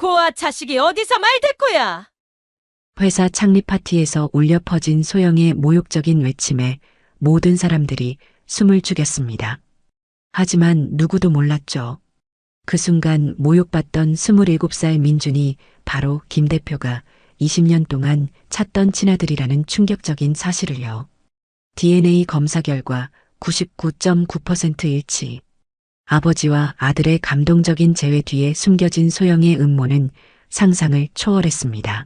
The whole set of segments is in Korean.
고아 자식이 어디서 말대꾸야? 회사 창립 파티에서 울려 퍼진 소영의 모욕적인 외침에 모든 사람들이 숨을 죽였습니다. 하지만 누구도 몰랐죠. 그 순간 모욕받던 27살 민준이 바로 김 대표가 20년 동안 찾던 친아들이라는 충격적인 사실을요. DNA 검사 결과 99.9% 일치. 아버지와 아들의 감동적인 재회 뒤에 숨겨진 소영의 음모는 상상을 초월했습니다.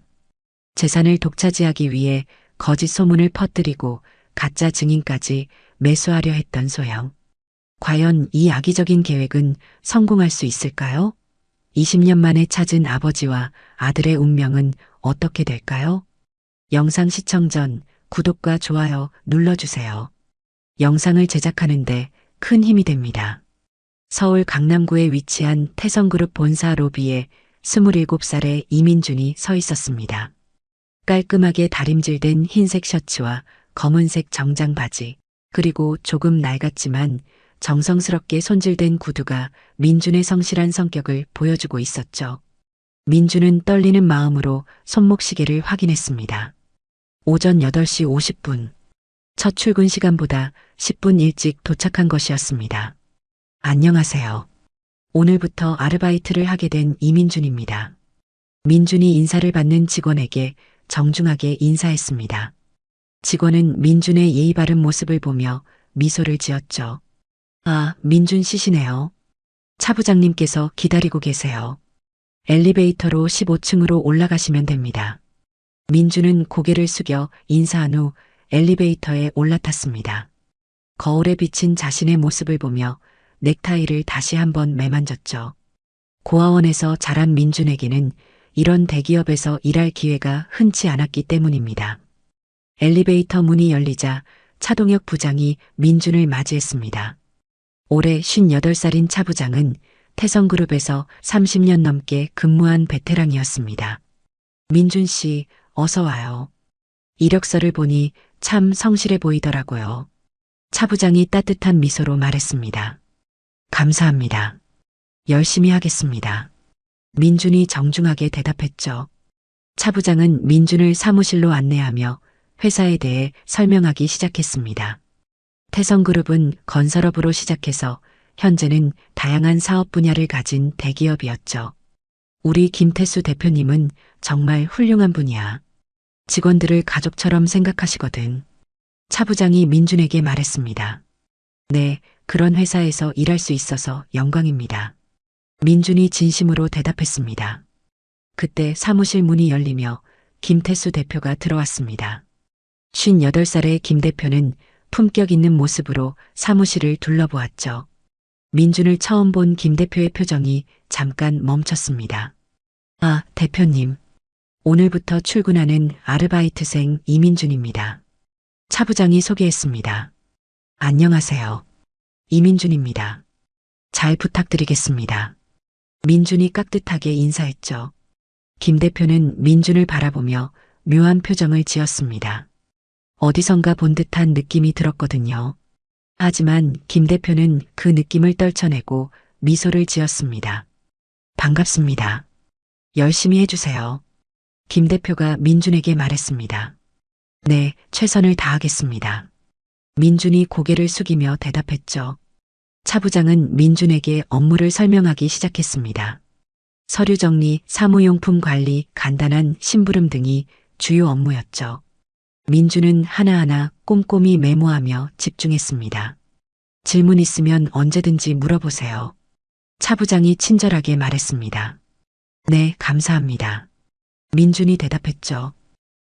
재산을 독차지하기 위해 거짓 소문을 퍼뜨리고 가짜 증인까지 매수하려 했던 소영. 과연 이 악의적인 계획은 성공할 수 있을까요? 20년 만에 찾은 아버지와 아들의 운명은 어떻게 될까요? 영상 시청 전 구독과 좋아요 눌러주세요. 영상을 제작하는데 큰 힘이 됩니다. 서울 강남구에 위치한 태성그룹 본사 로비에 27살의 이민준이 서 있었습니다. 깔끔하게 다림질된 흰색 셔츠와 검은색 정장 바지, 그리고 조금 낡았지만 정성스럽게 손질된 구두가 민준의 성실한 성격을 보여주고 있었죠. 민준은 떨리는 마음으로 손목시계를 확인했습니다. 오전 8시 50분. 첫 출근 시간보다 10분 일찍 도착한 것이었습니다. 안녕하세요. 오늘부터 아르바이트를 하게 된 이민준입니다. 민준이 인사를 받는 직원에게 정중하게 인사했습니다. 직원은 민준의 예의 바른 모습을 보며 미소를 지었죠. 아, 민준 씨시네요. 차 부장님께서 기다리고 계세요. 엘리베이터로 15층으로 올라가시면 됩니다. 민준은 고개를 숙여 인사한 후 엘리베이터에 올라탔습니다. 거울에 비친 자신의 모습을 보며 넥타이를 다시 한번 매만졌죠. 고아원에서 자란 민준에게는 이런 대기업에서 일할 기회가 흔치 않았기 때문입니다. 엘리베이터 문이 열리자 차동혁 부장이 민준을 맞이했습니다. 올해 58살인 차 부장은 태성그룹에서 30년 넘게 근무한 베테랑이었습니다. 민준 씨, 어서 와요. 이력서를 보니 참 성실해 보이더라고요. 차 부장이 따뜻한 미소로 말했습니다. 감사합니다. 열심히 하겠습니다. 민준이 정중하게 대답했죠. 차 부장은 민준을 사무실로 안내하며 회사에 대해 설명하기 시작했습니다. 태성그룹은 건설업으로 시작해서 현재는 다양한 사업 분야를 가진 대기업이었죠. 우리 김태수 대표님은 정말 훌륭한 분이야. 직원들을 가족처럼 생각하시거든. 차 부장이 민준에게 말했습니다. 네, 그런 회사에서 일할 수 있어서 영광입니다. 민준이 진심으로 대답했습니다. 그때 사무실 문이 열리며 김태수 대표가 들어왔습니다. 58살의 김 대표는 품격 있는 모습으로 사무실을 둘러보았죠. 민준을 처음 본 김 대표의 표정이 잠깐 멈췄습니다. 아, 대표님. 오늘부터 출근하는 아르바이트생 이민준입니다. 차 부장이 소개했습니다. 안녕하세요. 이민준입니다. 잘 부탁드리겠습니다. 민준이 깍듯하게 인사했죠. 김 대표는 민준을 바라보며 묘한 표정을 지었습니다. 어디선가 본 듯한 느낌이 들었거든요. 하지만 김 대표는 그 느낌을 떨쳐내고 미소를 지었습니다. 반갑습니다. 열심히 해주세요. 김 대표가 민준에게 말했습니다. 네, 최선을 다하겠습니다. 민준이 고개를 숙이며 대답했죠. 차 부장은 민준에게 업무를 설명하기 시작했습니다. 서류 정리, 사무용품 관리, 간단한 심부름 등이 주요 업무였죠. 민준은 하나하나 꼼꼼히 메모하며 집중했습니다. 질문 있으면 언제든지 물어보세요. 차 부장이 친절하게 말했습니다. 네, 감사합니다. 민준이 대답했죠.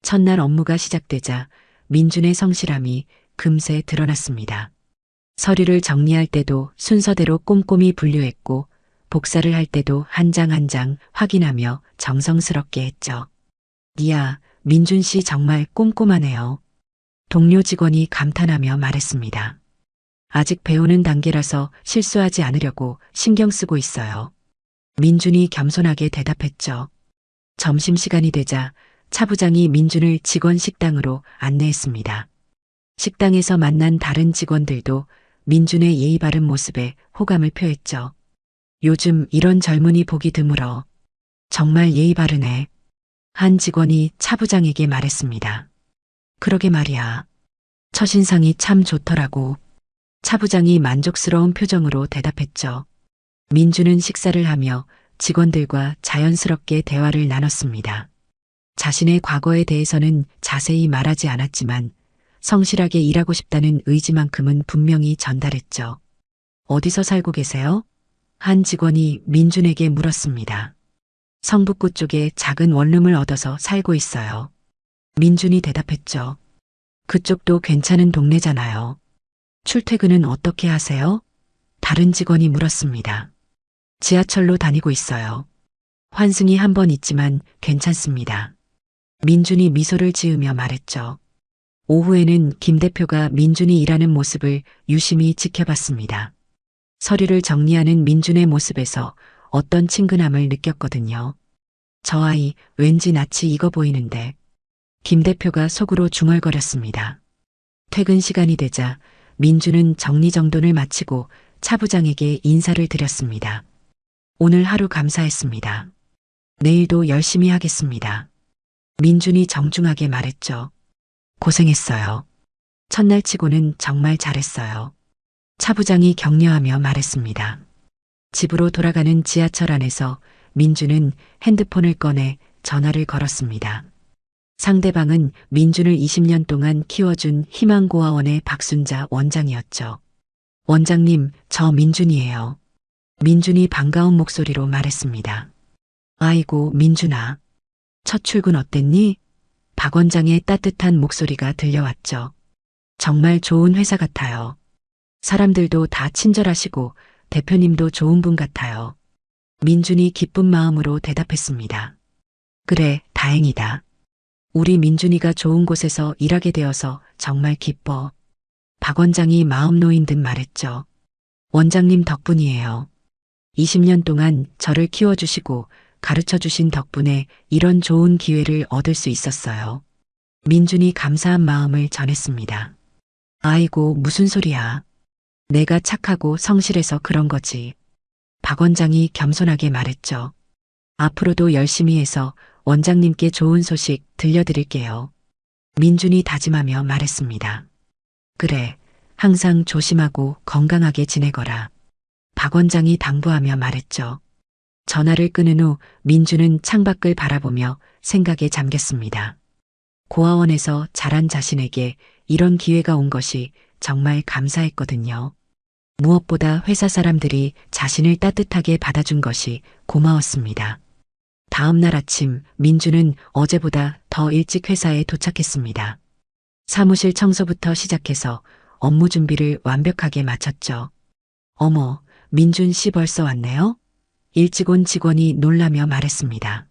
첫날 업무가 시작되자 민준의 성실함이 금세 드러났습니다. 서류를 정리할 때도 순서대로 꼼꼼히 분류했고 복사를 할 때도 한 장 한 장 확인하며 정성스럽게 했죠. 이야, 민준 씨 정말 꼼꼼하네요. 동료 직원이 감탄하며 말했습니다. 아직 배우는 단계라서 실수하지 않으려고 신경 쓰고 있어요. 민준이 겸손하게 대답했죠. 점심시간이 되자 차 부장이 민준을 직원 식당으로 안내했습니다. 식당에서 만난 다른 직원들도 민준의 예의 바른 모습에 호감을 표했죠. 요즘 이런 젊은이 보기 드물어. 정말 예의 바르네. 한 직원이 차 부장에게 말했습니다. 그러게 말이야. 첫인상이 참 좋더라고. 차 부장이 만족스러운 표정으로 대답했죠. 민주는 식사를 하며 직원들과 자연스럽게 대화를 나눴습니다. 자신의 과거에 대해서는 자세히 말하지 않았지만 성실하게 일하고 싶다는 의지만큼은 분명히 전달했죠. 어디서 살고 계세요? 한 직원이 민준에게 물었습니다. 성북구 쪽에 작은 원룸을 얻어서 살고 있어요. 민준이 대답했죠. 그쪽도 괜찮은 동네잖아요. 출퇴근은 어떻게 하세요? 다른 직원이 물었습니다. 지하철로 다니고 있어요. 환승이 한 번 있지만 괜찮습니다. 민준이 미소를 지으며 말했죠. 오후에는 김 대표가 민준이 일하는 모습을 유심히 지켜봤습니다. 서류를 정리하는 민준의 모습에서 어떤 친근함을 느꼈거든요. 저 아이 왠지 낯이 익어 보이는데. 김 대표가 속으로 중얼거렸습니다. 퇴근 시간이 되자 민준은 정리정돈을 마치고 차 부장에게 인사를 드렸습니다. 오늘 하루 감사했습니다. 내일도 열심히 하겠습니다. 민준이 정중하게 말했죠. 고생했어요. 첫날 치고는 정말 잘했어요. 차 부장이 격려하며 말했습니다. 집으로 돌아가는 지하철 안에서 민준은 핸드폰을 꺼내 전화를 걸었습니다. 상대방은 민준을 20년 동안 키워준 희망고아원의 박순자 원장이었죠. 원장님, 저 민준이에요. 민준이 반가운 목소리로 말했습니다. 아이고, 민준아. 첫 출근 어땠니? 박 원장의 따뜻한 목소리가 들려왔죠. 정말 좋은 회사 같아요. 사람들도 다 친절하시고 대표님도 좋은 분 같아요. 민준이 기쁜 마음으로 대답했습니다. 그래, 다행이다. 우리 민준이가 좋은 곳에서 일하게 되어서 정말 기뻐. 박 원장이 마음 놓인 듯 말했죠. 원장님 덕분이에요. 20년 동안 저를 키워주시고 가르쳐주신 덕분에 이런 좋은 기회를 얻을 수 있었어요. 민준이 감사한 마음을 전했습니다. 아이고, 무슨 소리야. 내가 착하고 성실해서 그런 거지. 박 원장이 겸손하게 말했죠. 앞으로도 열심히 해서 원장님께 좋은 소식 들려드릴게요. 민준이 다짐하며 말했습니다. 그래, 항상 조심하고 건강하게 지내거라. 박 원장이 당부하며 말했죠. 전화를 끊은 후 민준은 창밖을 바라보며 생각에 잠겼습니다. 고아원에서 자란 자신에게 이런 기회가 온 것이 정말 감사했거든요. 무엇보다 회사 사람들이 자신을 따뜻하게 받아준 것이 고마웠습니다. 다음 날 아침 민준은 어제보다 더 일찍 회사에 도착했습니다. 사무실 청소부터 시작해서 업무 준비를 완벽하게 마쳤죠. 어머, 민준 씨 벌써 왔네요? 일찍 온 직원이 놀라며 말했습니다.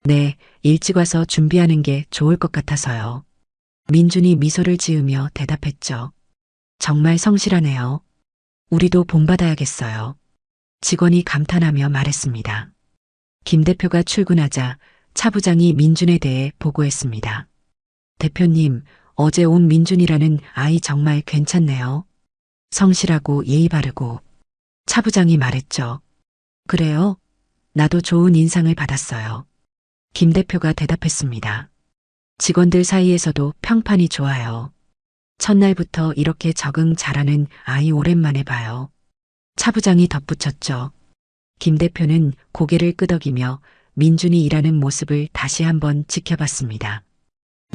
네, 일찍 와서 준비하는 게 좋을 것 같아서요. 민준이 미소를 지으며 대답했죠. 정말 성실하네요. 우리도 본받아야겠어요. 직원이 감탄하며 말했습니다. 김 대표가 출근하자 차 부장이 민준에 대해 보고했습니다. 대표님, 어제 온 민준이라는 아이 정말 괜찮네요. 성실하고 예의 바르고. 차 부장이 말했죠. 그래요? 나도 좋은 인상을 받았어요. 김 대표가 대답했습니다. 직원들 사이에서도 평판이 좋아요. 첫날부터 이렇게 적응 잘하는 아이 오랜만에 봐요. 차 부장이 덧붙였죠. 김 대표는 고개를 끄덕이며 민준이 일하는 모습을 다시 한번 지켜봤습니다.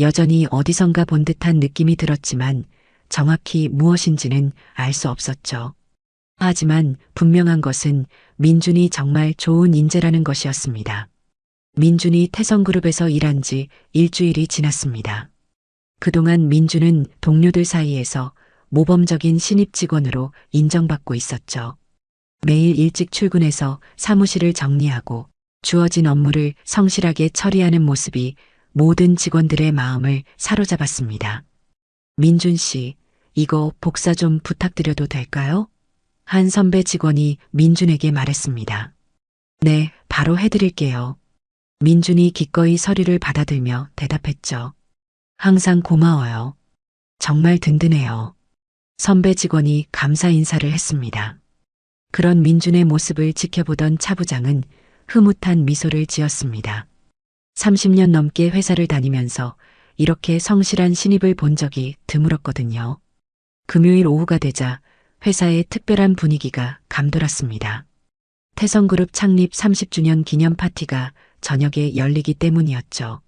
여전히 어디선가 본 듯한 느낌이 들었지만 정확히 무엇인지는 알 수 없었죠. 하지만 분명한 것은 민준이 정말 좋은 인재라는 것이었습니다. 민준이 태성그룹에서 일한 지 일주일이 지났습니다. 그동안 민준은 동료들 사이에서 모범적인 신입 직원으로 인정받고 있었죠. 매일 일찍 출근해서 사무실을 정리하고 주어진 업무를 성실하게 처리하는 모습이 모든 직원들의 마음을 사로잡았습니다. 민준 씨, 이거 복사 좀 부탁드려도 될까요? 한 선배 직원이 민준에게 말했습니다. 네, 바로 해드릴게요. 민준이 기꺼이 서류를 받아들며 대답했죠. 항상 고마워요. 정말 든든해요. 선배 직원이 감사 인사를 했습니다. 그런 민준의 모습을 지켜보던 차 부장은 흐뭇한 미소를 지었습니다. 30년 넘게 회사를 다니면서 이렇게 성실한 신입을 본 적이 드물었거든요. 금요일 오후가 되자 회사의 특별한 분위기가 감돌았습니다. 태성그룹 창립 30주년 기념 파티가 저녁에 열리기 때문이었죠.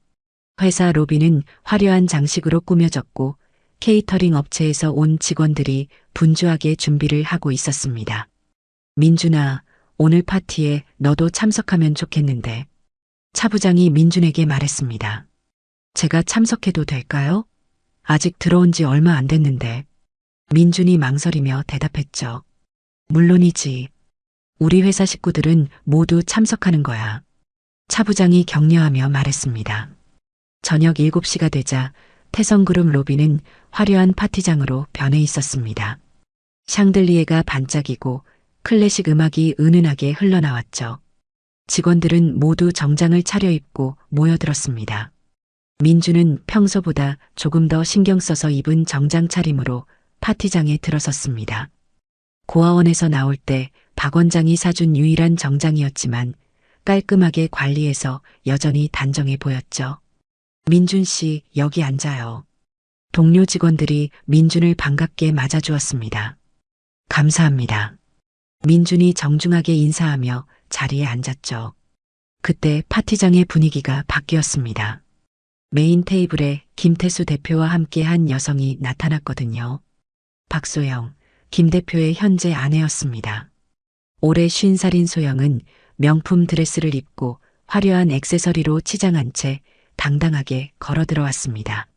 회사 로비는 화려한 장식으로 꾸며졌고 케이터링 업체에서 온 직원들이 분주하게 준비를 하고 있었습니다. 민준아, 오늘 파티에 너도 참석하면 좋겠는데. 차 부장이 민준에게 말했습니다. 제가 참석해도 될까요? 아직 들어온 지 얼마 안 됐는데. 민준이 망설이며 대답했죠. 물론이지. 우리 회사 식구들은 모두 참석하는 거야. 차 부장이 격려하며 말했습니다. 저녁 7시가 되자 태성그룹 로비는 화려한 파티장으로 변해 있었습니다. 샹들리에가 반짝이고 클래식 음악이 은은하게 흘러나왔죠. 직원들은 모두 정장을 차려입고 모여들었습니다. 민주는 평소보다 조금 더 신경 써서 입은 정장 차림으로 파티장에 들어섰습니다. 고아원에서 나올 때 박 원장이 사준 유일한 정장이었지만 깔끔하게 관리해서 여전히 단정해 보였죠. 민준 씨, 여기 앉아요. 동료 직원들이 민준을 반갑게 맞아주었습니다. 감사합니다. 민준이 정중하게 인사하며 자리에 앉았죠. 그때 파티장의 분위기가 바뀌었습니다. 메인 테이블에 김태수 대표와 함께 한 여성이 나타났거든요. 박소영, 김 대표의 현재 아내였습니다. 올해 50살인 소영은 명품 드레스를 입고 화려한 액세서리로 치장한 채 당당하게 걸어 들어왔습니다.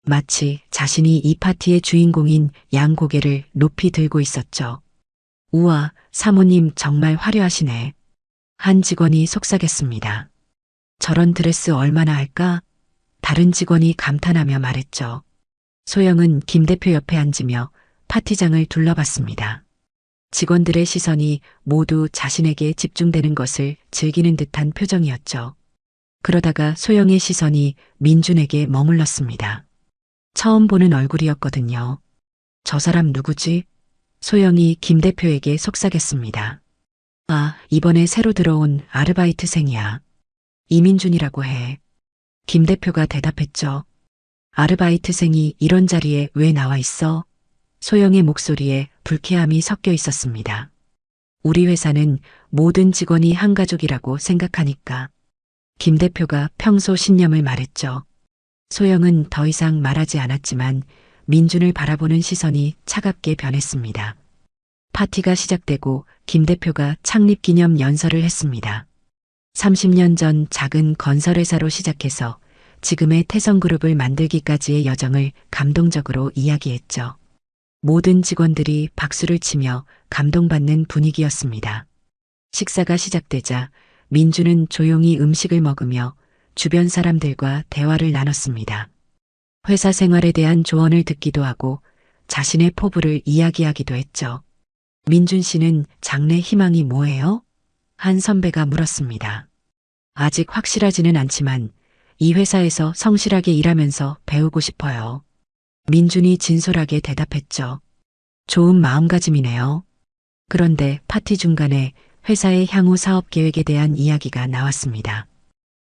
마치 자신이 이 파티의 주인공인 양 고개를 높이 들고 있었죠. 우와, 사모님 정말 화려하시네. 한 직원이 속삭였습니다. 저런 드레스 얼마나 할까? 다른 직원이 감탄하며 말했죠. 소영은 김 대표 옆에 앉으며 파티장을 둘러봤습니다. 직원들의 시선이 모두 자신에게 집중되는 것을 즐기는 듯한 표정이었죠. 그러다가 소영의 시선이 민준에게 머물렀습니다. 처음 보는 얼굴이었거든요. 저 사람 누구지? 소영이 김 대표에게 속삭였습니다. 아, 이번에 새로 들어온 아르바이트생이야. 이민준이라고 해. 김 대표가 대답했죠. 아르바이트생이 이런 자리에 왜 나와 있어? 소영의 목소리에 불쾌함이 섞여 있었습니다. 우리 회사는 모든 직원이 한 가족이라고 생각하니까. 김 대표가 평소 신념을 말했죠. 소영은 더 이상 말하지 않았지만 민준을 바라보는 시선이 차갑게 변했습니다. 파티가 시작되고 김 대표가 창립기념 연설을 했습니다. 30년 전 작은 건설회사로 시작해서 지금의 태성그룹을 만들기까지의 여정을 감동적으로 이야기했죠. 모든 직원들이 박수를 치며 감동받는 분위기였습니다. 식사가 시작되자 민주는 조용히 음식을 먹으며 주변 사람들과 대화를 나눴습니다. 회사 생활에 대한 조언을 듣기도 하고 자신의 포부를 이야기하기도 했죠. 민준 씨는 장래 희망이 뭐예요? 한 선배가 물었습니다. 아직 확실하지는 않지만 이 회사에서 성실하게 일하면서 배우고 싶어요. 민준이 진솔하게 대답했죠. 좋은 마음가짐이네요. 그런데 파티 중간에 회사의 향후 사업 계획에 대한 이야기가 나왔습니다.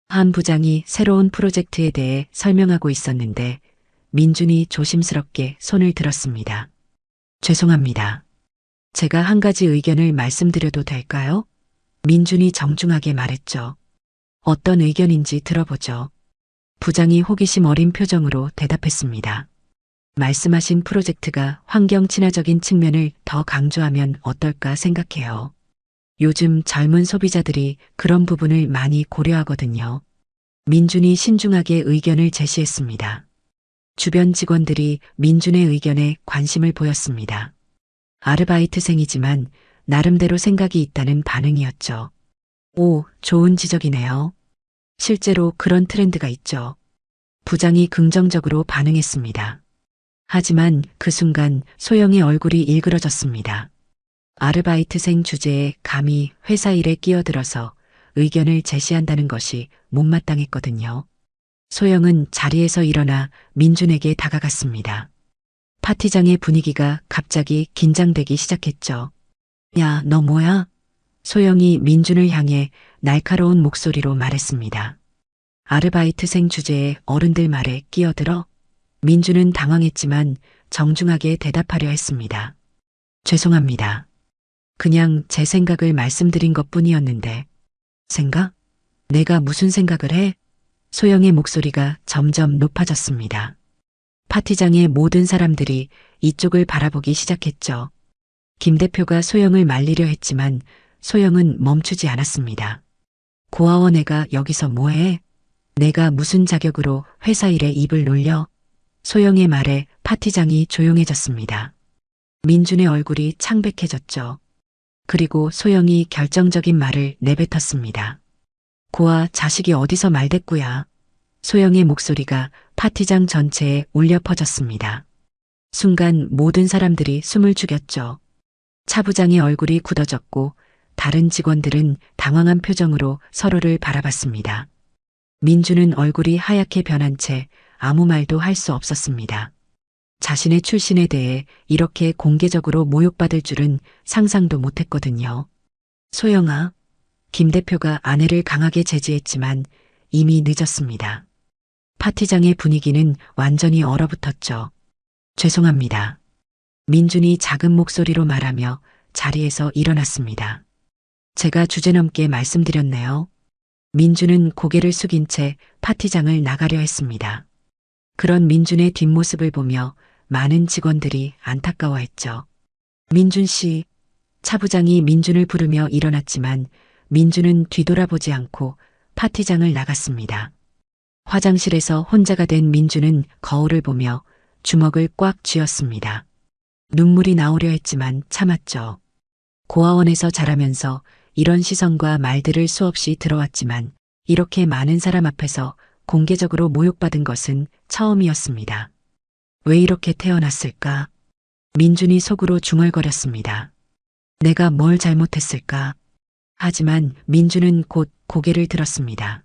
한 부장이 새로운 프로젝트에 대해 설명하고 있었는데 민준이 조심스럽게 손을 들었습니다. 죄송합니다. 제가 한 가지 의견을 말씀드려도 될까요? 민준이 정중하게 말했죠. 어떤 의견인지 들어보죠. 부장이 호기심 어린 표정으로 대답했습니다. 말씀하신 프로젝트가 환경 친화적인 측면을 더 강조하면 어떨까 생각해요. 요즘 젊은 소비자들이 그런 부분을 많이 고려하거든요. 민준이 신중하게 의견을 제시했습니다. 주변 직원들이 민준의 의견에 관심을 보였습니다. 아르바이트생이지만 나름대로 생각이 있다는 반응이었죠. 오, 좋은 지적이네요. 실제로 그런 트렌드가 있죠. 부장이 긍정적으로 반응했습니다. 하지만 그 순간 소영의 얼굴이 일그러졌습니다. 아르바이트생 주제에 감히 회사 일에 끼어들어서 의견을 제시한다는 것이 못마땅했거든요. 소영은 자리에서 일어나 민준에게 다가갔습니다. 파티장의 분위기가 갑자기 긴장되기 시작했죠. 야, 너 뭐야? 소영이 민준을 향해 날카로운 목소리로 말했습니다. 아르바이트생 주제에 어른들 말에 끼어들어 민주는 당황했지만 정중하게 대답하려 했습니다. 죄송합니다. 그냥 제 생각을 말씀드린 것뿐이었는데. 생각? 내가 무슨 생각을 해? 소영의 목소리가 점점 높아졌습니다. 파티장의 모든 사람들이 이쪽을 바라보기 시작했죠. 김 대표가 소영을 말리려 했지만 소영은 멈추지 않았습니다. 고아원 애가 여기서 뭐해? 내가 무슨 자격으로 회사 일에 입을 놀려? 소영의 말에 파티장이 조용해졌습니다. 민준의 얼굴이 창백해졌죠. 그리고 소영이 결정적인 말을 내뱉었습니다. 고아 자식이 어디서 말대꾸야. 소영의 목소리가 파티장 전체에 울려 퍼졌습니다. 순간 모든 사람들이 숨을 죽였죠. 차 부장의 얼굴이 굳어졌고 다른 직원들은 당황한 표정으로 서로를 바라봤습니다. 민주는 얼굴이 하얗게 변한 채 아무 말도 할 수 없었습니다. 자신의 출신에 대해 이렇게 공개적으로 모욕받을 줄은 상상도 못했거든요. 소영아, 김 대표가 아내를 강하게 제지했지만 이미 늦었습니다. 파티장의 분위기는 완전히 얼어붙었죠. 죄송합니다. 민준이 작은 목소리로 말하며 자리에서 일어났습니다. 제가 주제넘게 말씀드렸네요. 민준은 고개를 숙인 채 파티장을 나가려 했습니다. 그런 민준의 뒷모습을 보며 많은 직원들이 안타까워했죠. 민준 씨, 차 부장이 민준을 부르며 일어났지만 민준은 뒤돌아보지 않고 파티장을 나갔습니다. 화장실에서 혼자가 된 민준은 거울을 보며 주먹을 꽉 쥐었습니다. 눈물이 나오려 했지만 참았죠. 고아원에서 자라면서 이런 시선과 말들을 수없이 들어왔지만 이렇게 많은 사람 앞에서 공개적으로 모욕받은 것은 처음이었습니다. 왜 이렇게 태어났을까? 민준이 속으로 중얼거렸습니다. 내가 뭘 잘못했을까? 하지만 민준은 곧 고개를 들었습니다.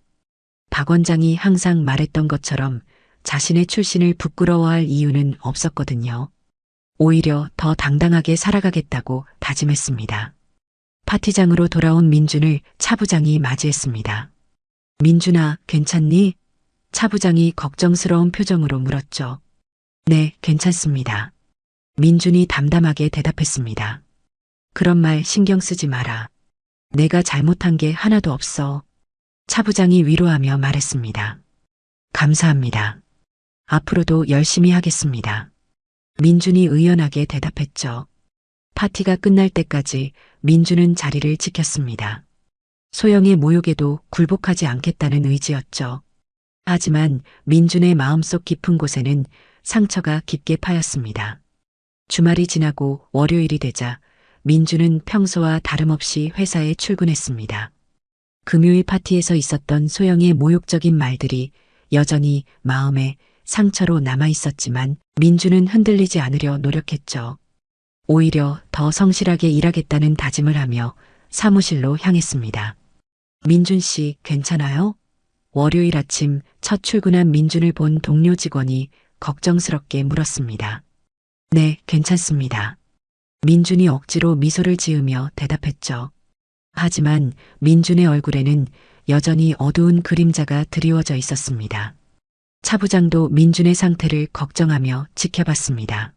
박 원장이 항상 말했던 것처럼 자신의 출신을 부끄러워할 이유는 없었거든요. 오히려 더 당당하게 살아가겠다고 다짐했습니다. 파티장으로 돌아온 민준을 차 부장이 맞이했습니다. 민준아, 괜찮니? 차 부장이 걱정스러운 표정으로 물었죠. 네, 괜찮습니다. 민준이 담담하게 대답했습니다. 그런 말 신경 쓰지 마라. 내가 잘못한 게 하나도 없어. 차 부장이 위로하며 말했습니다. 감사합니다. 앞으로도 열심히 하겠습니다. 민준이 의연하게 대답했죠. 파티가 끝날 때까지 민준은 자리를 지켰습니다. 소영의 모욕에도 굴복하지 않겠다는 의지였죠. 하지만 민준의 마음속 깊은 곳에는 상처가 깊게 파였습니다. 주말이 지나고 월요일이 되자 민준은 평소와 다름없이 회사에 출근했습니다. 금요일 파티에서 있었던 소영의 모욕적인 말들이 여전히 마음에 상처로 남아 있었지만 민준은 흔들리지 않으려 노력했죠. 오히려 더 성실하게 일하겠다는 다짐을 하며 사무실로 향했습니다. 민준 씨, 괜찮아요? 월요일 아침 첫 출근한 민준을 본 동료 직원이 걱정스럽게 물었습니다. 네, 괜찮습니다. 민준이 억지로 미소를 지으며 대답했죠. 하지만 민준의 얼굴에는 여전히 어두운 그림자가 드리워져 있었습니다. 차 부장도 민준의 상태를 걱정하며 지켜봤습니다.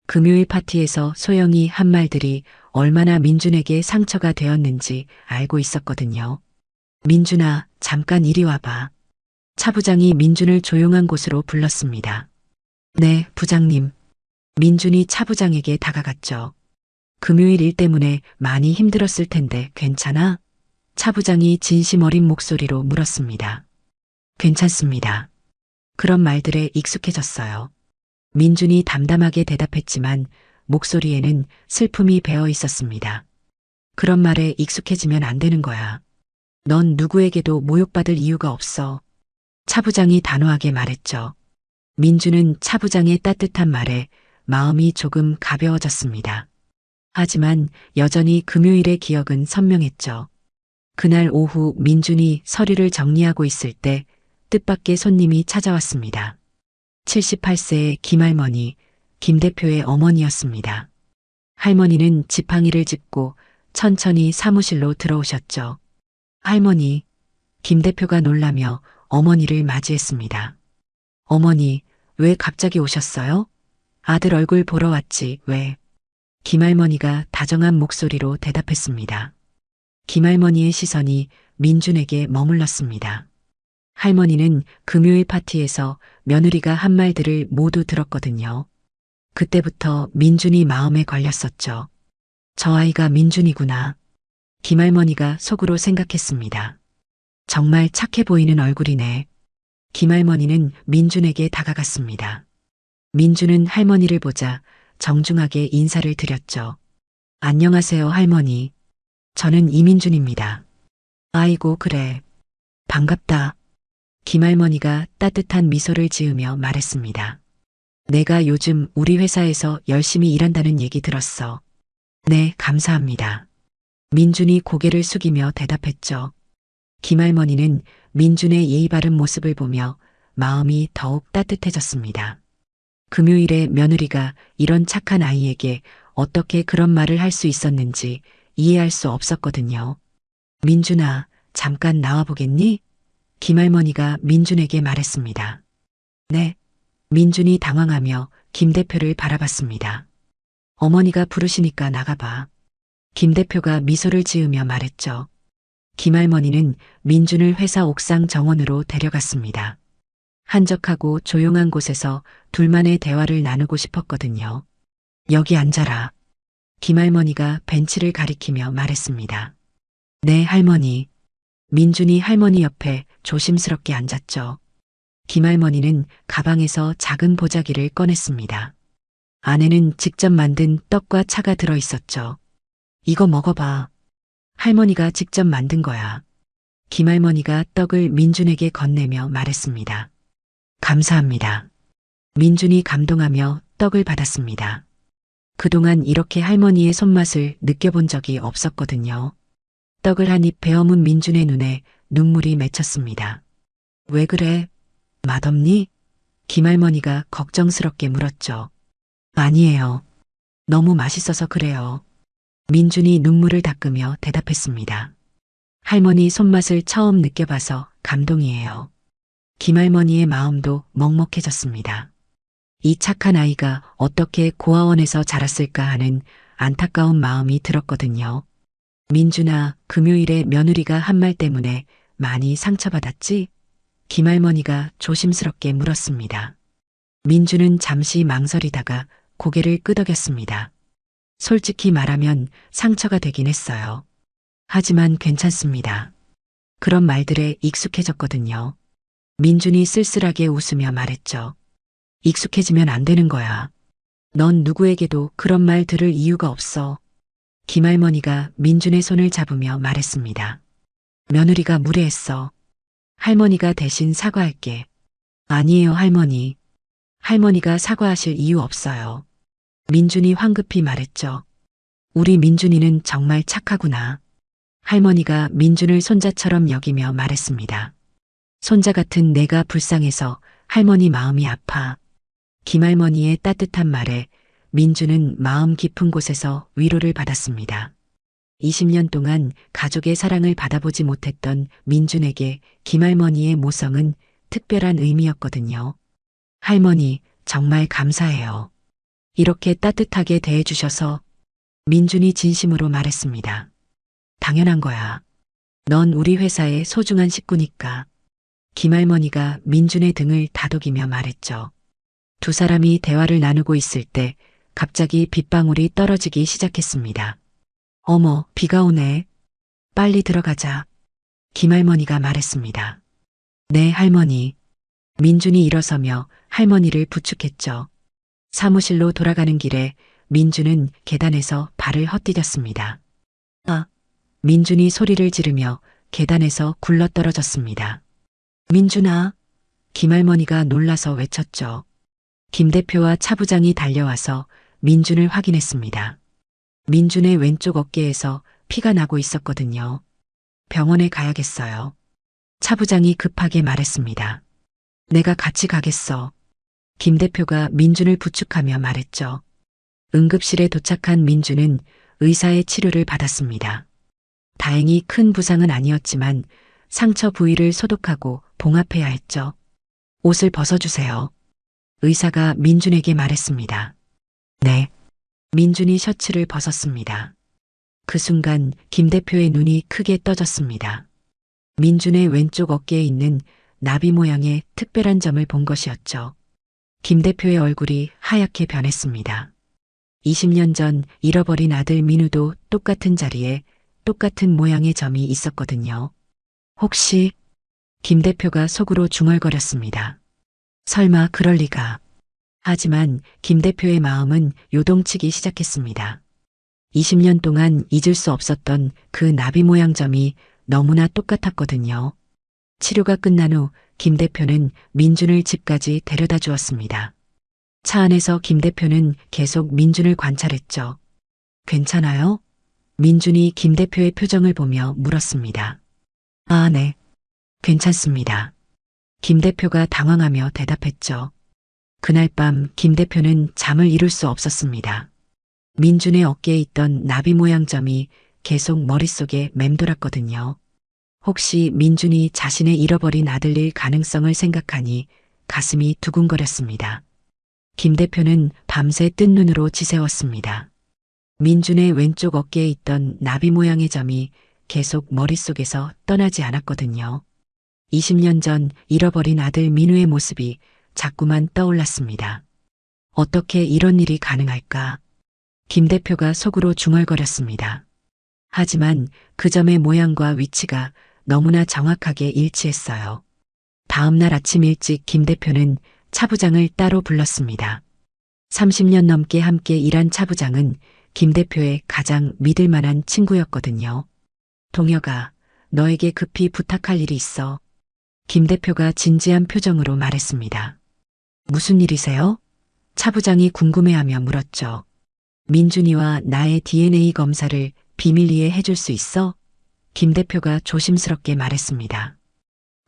금요일 파티에서 소영이 한 말들이 얼마나 민준에게 상처가 되었는지 알고 있었거든요. 민준아, 잠깐 이리 와봐. 차 부장이 민준을 조용한 곳으로 불렀습니다. 네, 부장님. 민준이 차 부장에게 다가갔죠. 금요일 일 때문에 많이 힘들었을 텐데 괜찮아? 차 부장이 진심 어린 목소리로 물었습니다. 괜찮습니다. 그런 말들에 익숙해졌어요. 민준이 담담하게 대답했지만 목소리에는 슬픔이 배어 있었습니다. 그런 말에 익숙해지면 안 되는 거야. 넌 누구에게도 모욕받을 이유가 없어. 차 부장이 단호하게 말했죠. 민준은 차 부장의 따뜻한 말에 마음이 조금 가벼워졌습니다. 하지만 여전히 금요일의 기억은 선명했죠. 그날 오후 민준이 서류를 정리하고 있을 때 뜻밖의 손님이 찾아왔습니다. 78세의 김할머니, 김 대표의 어머니였습니다. 할머니는 지팡이를 짚고 천천히 사무실로 들어오셨죠. 할머니, 김 대표가 놀라며 어머니를 맞이했습니다. 어머니, 왜 갑자기 오셨어요? 아들 얼굴 보러 왔지, 왜? 김할머니가 다정한 목소리로 대답했습니다. 김할머니의 시선이 민준에게 머물렀습니다. 할머니는 금요일 파티에서 며느리가 한 말들을 모두 들었거든요. 그때부터 민준이 마음에 걸렸었죠. 저 아이가 민준이구나. 김할머니가 속으로 생각했습니다. 정말 착해 보이는 얼굴이네. 김할머니는 민준에게 다가갔습니다. 민준은 할머니를 보자 정중하게 인사를 드렸죠. 안녕하세요, 할머니. 저는 이민준입니다. 아이고, 그래. 반갑다. 김할머니가 따뜻한 미소를 지으며 말했습니다. 내가 요즘 우리 회사에서 열심히 일한다는 얘기 들었어. 네, 감사합니다. 민준이 고개를 숙이며 대답했죠. 김할머니는 민준의 예의 바른 모습을 보며 마음이 더욱 따뜻해졌습니다. 금요일에 며느리가 이런 착한 아이에게 어떻게 그런 말을 할 수 있었는지 이해할 수 없었거든요. 민준아, 잠깐 나와보겠니? 김할머니가 민준에게 말했습니다. 네. 민준이 당황하며 김 대표를 바라봤습니다. 어머니가 부르시니까 나가봐. 김 대표가 미소를 지으며 말했죠. 김할머니는 민준을 회사 옥상 정원으로 데려갔습니다. 한적하고 조용한 곳에서 둘만의 대화를 나누고 싶었거든요. 여기 앉아라. 김할머니가 벤치를 가리키며 말했습니다. 네, 할머니. 민준이 할머니 옆에 조심스럽게 앉았죠. 김할머니는 가방에서 작은 보자기를 꺼냈습니다. 안에는 직접 만든 떡과 차가 들어 있었죠. 이거 먹어봐. 할머니가 직접 만든 거야. 김할머니가 떡을 민준에게 건네며 말했습니다. 감사합니다. 민준이 감동하며 떡을 받았습니다. 그동안 이렇게 할머니의 손맛을 느껴본 적이 없었거든요. 떡을 한 입 베어문 민준의 눈에 눈물이 맺혔습니다. 왜 그래? 맛없니? 김할머니가 걱정스럽게 물었죠. 아니에요. 너무 맛있어서 그래요. 민준이 눈물을 닦으며 대답했습니다. 할머니 손맛을 처음 느껴봐서 감동이에요. 김할머니의 마음도 먹먹해졌습니다. 이 착한 아이가 어떻게 고아원에서 자랐을까 하는 안타까운 마음이 들었거든요. 민준아, 금요일에 며느리가 한 말 때문에 많이 상처받았지? 김할머니가 조심스럽게 물었습니다. 민준은 잠시 망설이다가 고개를 끄덕였습니다. 솔직히 말하면 상처가 되긴 했어요. 하지만 괜찮습니다. 그런 말들에 익숙해졌거든요. 민준이 쓸쓸하게 웃으며 말했죠. 익숙해지면 안 되는 거야. 넌 누구에게도 그런 말 들을 이유가 없어. 김할머니가 민준의 손을 잡으며 말했습니다. 며느리가 무례했어. 할머니가 대신 사과할게. 아니에요, 할머니. 할머니가 사과하실 이유 없어요. 민준이 황급히 말했죠. 우리 민준이는 정말 착하구나. 할머니가 민준을 손자처럼 여기며 말했습니다. 손자 같은 내가 불쌍해서 할머니 마음이 아파. 김할머니의 따뜻한 말에 민준은 마음 깊은 곳에서 위로를 받았습니다. 20년 동안 가족의 사랑을 받아보지 못했던 민준에게 김할머니의 모성은 특별한 의미였거든요. 할머니, 정말 감사해요. 이렇게 따뜻하게 대해주셔서 민준이 진심으로 말했습니다. 당연한 거야. 넌 우리 회사의 소중한 식구니까. 김할머니가 민준의 등을 다독이며 말했죠. 두 사람이 대화를 나누고 있을 때 갑자기 빗방울이 떨어지기 시작했습니다. 어머, 비가 오네. 빨리 들어가자. 김할머니가 말했습니다. 네, 할머니. 민준이 일어서며 할머니를 부축했죠. 사무실로 돌아가는 길에 민준은 계단에서 발을 헛디뎠습니다. 아! 민준이 소리를 지르며 계단에서 굴러떨어졌습니다. 민준아! 김할머니가 놀라서 외쳤죠. 김 대표와 차 부장이 달려와서 민준을 확인했습니다. 민준의 왼쪽 어깨에서 피가 나고 있었거든요. 병원에 가야겠어요. 차 부장이 급하게 말했습니다. 내가 같이 가겠어. 김 대표가 민준을 부축하며 말했죠. 응급실에 도착한 민준은 의사의 치료를 받았습니다. 다행히 큰 부상은 아니었지만 상처 부위를 소독하고 봉합해야 했죠. 옷을 벗어주세요. 의사가 민준에게 말했습니다. 네. 민준이 셔츠를 벗었습니다. 그 순간 김 대표의 눈이 크게 떠졌습니다. 민준의 왼쪽 어깨에 있는 나비 모양의 특별한 점을 본 것이었죠. 김 대표의 얼굴이 하얗게 변했습니다. 20년 전 잃어버린 아들 민우도 똑같은 자리에 똑같은 모양의 점이 있었거든요. 혹시 김 대표가 속으로 중얼거렸습니다. 설마 그럴 리가. 하지만 김 대표의 마음은 요동치기 시작했습니다. 20년 동안 잊을 수 없었던 그 나비 모양 점이 너무나 똑같았거든요. 치료가 끝난 후 김 대표는 민준을 집까지 데려다 주었습니다. 차 안에서 김 대표는 계속 민준을 관찰했죠. 괜찮아요? 민준이 김 대표의 표정을 보며 물었습니다. 아, 네. 괜찮습니다. 김 대표가 당황하며 대답했죠. 그날 밤 김 대표는 잠을 이룰 수 없었습니다. 민준의 어깨에 있던 나비 모양 점이 계속 머릿속에 맴돌았거든요. 혹시 민준이 자신의 잃어버린 아들일 가능성을 생각하니 가슴이 두근거렸습니다. 김 대표는 밤새 뜬 눈으로 지새웠습니다. 민준의 왼쪽 어깨에 있던 나비 모양의 점이 계속 머릿속에서 떠나지 않았거든요. 20년 전 잃어버린 아들 민우의 모습이 자꾸만 떠올랐습니다. 어떻게 이런 일이 가능할까? 김 대표가 속으로 중얼거렸습니다. 하지만 그 점의 모양과 위치가 너무나 정확하게 일치했어요. 다음 날 아침 일찍 김 대표는 차부장을 따로 불렀습니다. 30년 넘게 함께 일한 차부장은 김 대표의 가장 믿을 만한 친구였거든요. 동혁아, 너에게 급히 부탁할 일이 있어. 김 대표가 진지한 표정으로 말했습니다. 무슨 일이세요? 차부장이 궁금해하며 물었죠. 민준이와 나의 DNA 검사를 비밀리에 해줄 수 있어? 김 대표가 조심스럽게 말했습니다.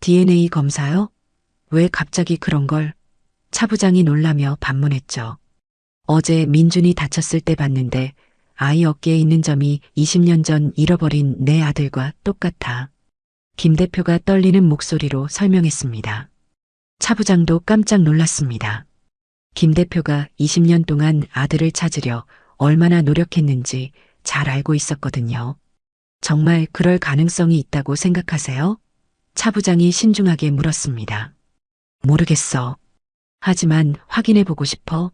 DNA 검사요? 왜 갑자기 그런 걸? 차부장이 놀라며 반문했죠. 어제 민준이 다쳤을 때 봤는데 아이 어깨에 있는 점이 20년 전 잃어버린 내 아들과 똑같아. 김 대표가 떨리는 목소리로 설명했습니다. 차부장도 깜짝 놀랐습니다. 김 대표가 20년 동안 아들을 찾으려 얼마나 노력했는지 잘 알고 있었거든요. 정말 그럴 가능성이 있다고 생각하세요? 차부장이 신중하게 물었습니다. 모르겠어. 하지만 확인해보고 싶어.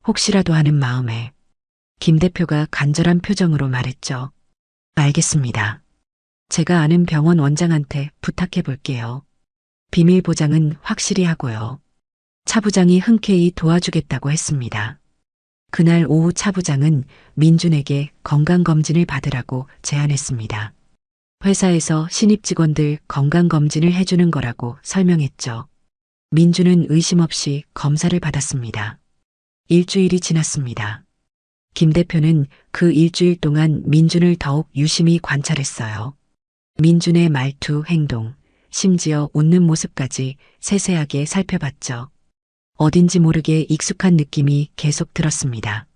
혹시라도 하는 마음에. 김 대표가 간절한 표정으로 말했죠. 알겠습니다. 제가 아는 병원 원장한테 부탁해 볼게요. 비밀 보장은 확실히 하고요. 차부장이 흔쾌히 도와주겠다고 했습니다. 그날 오후 차부장은 민준에게 건강검진을 받으라고 제안했습니다. 회사에서 신입 직원들 건강검진을 해주는 거라고 설명했죠. 민준은 의심 없이 검사를 받았습니다. 일주일이 지났습니다. 김 대표는 그 일주일 동안 민준을 더욱 유심히 관찰했어요. 민준의 말투, 행동, 심지어 웃는 모습까지 세세하게 살펴봤죠. 어딘지 모르게 익숙한 느낌이 계속 들었습니다.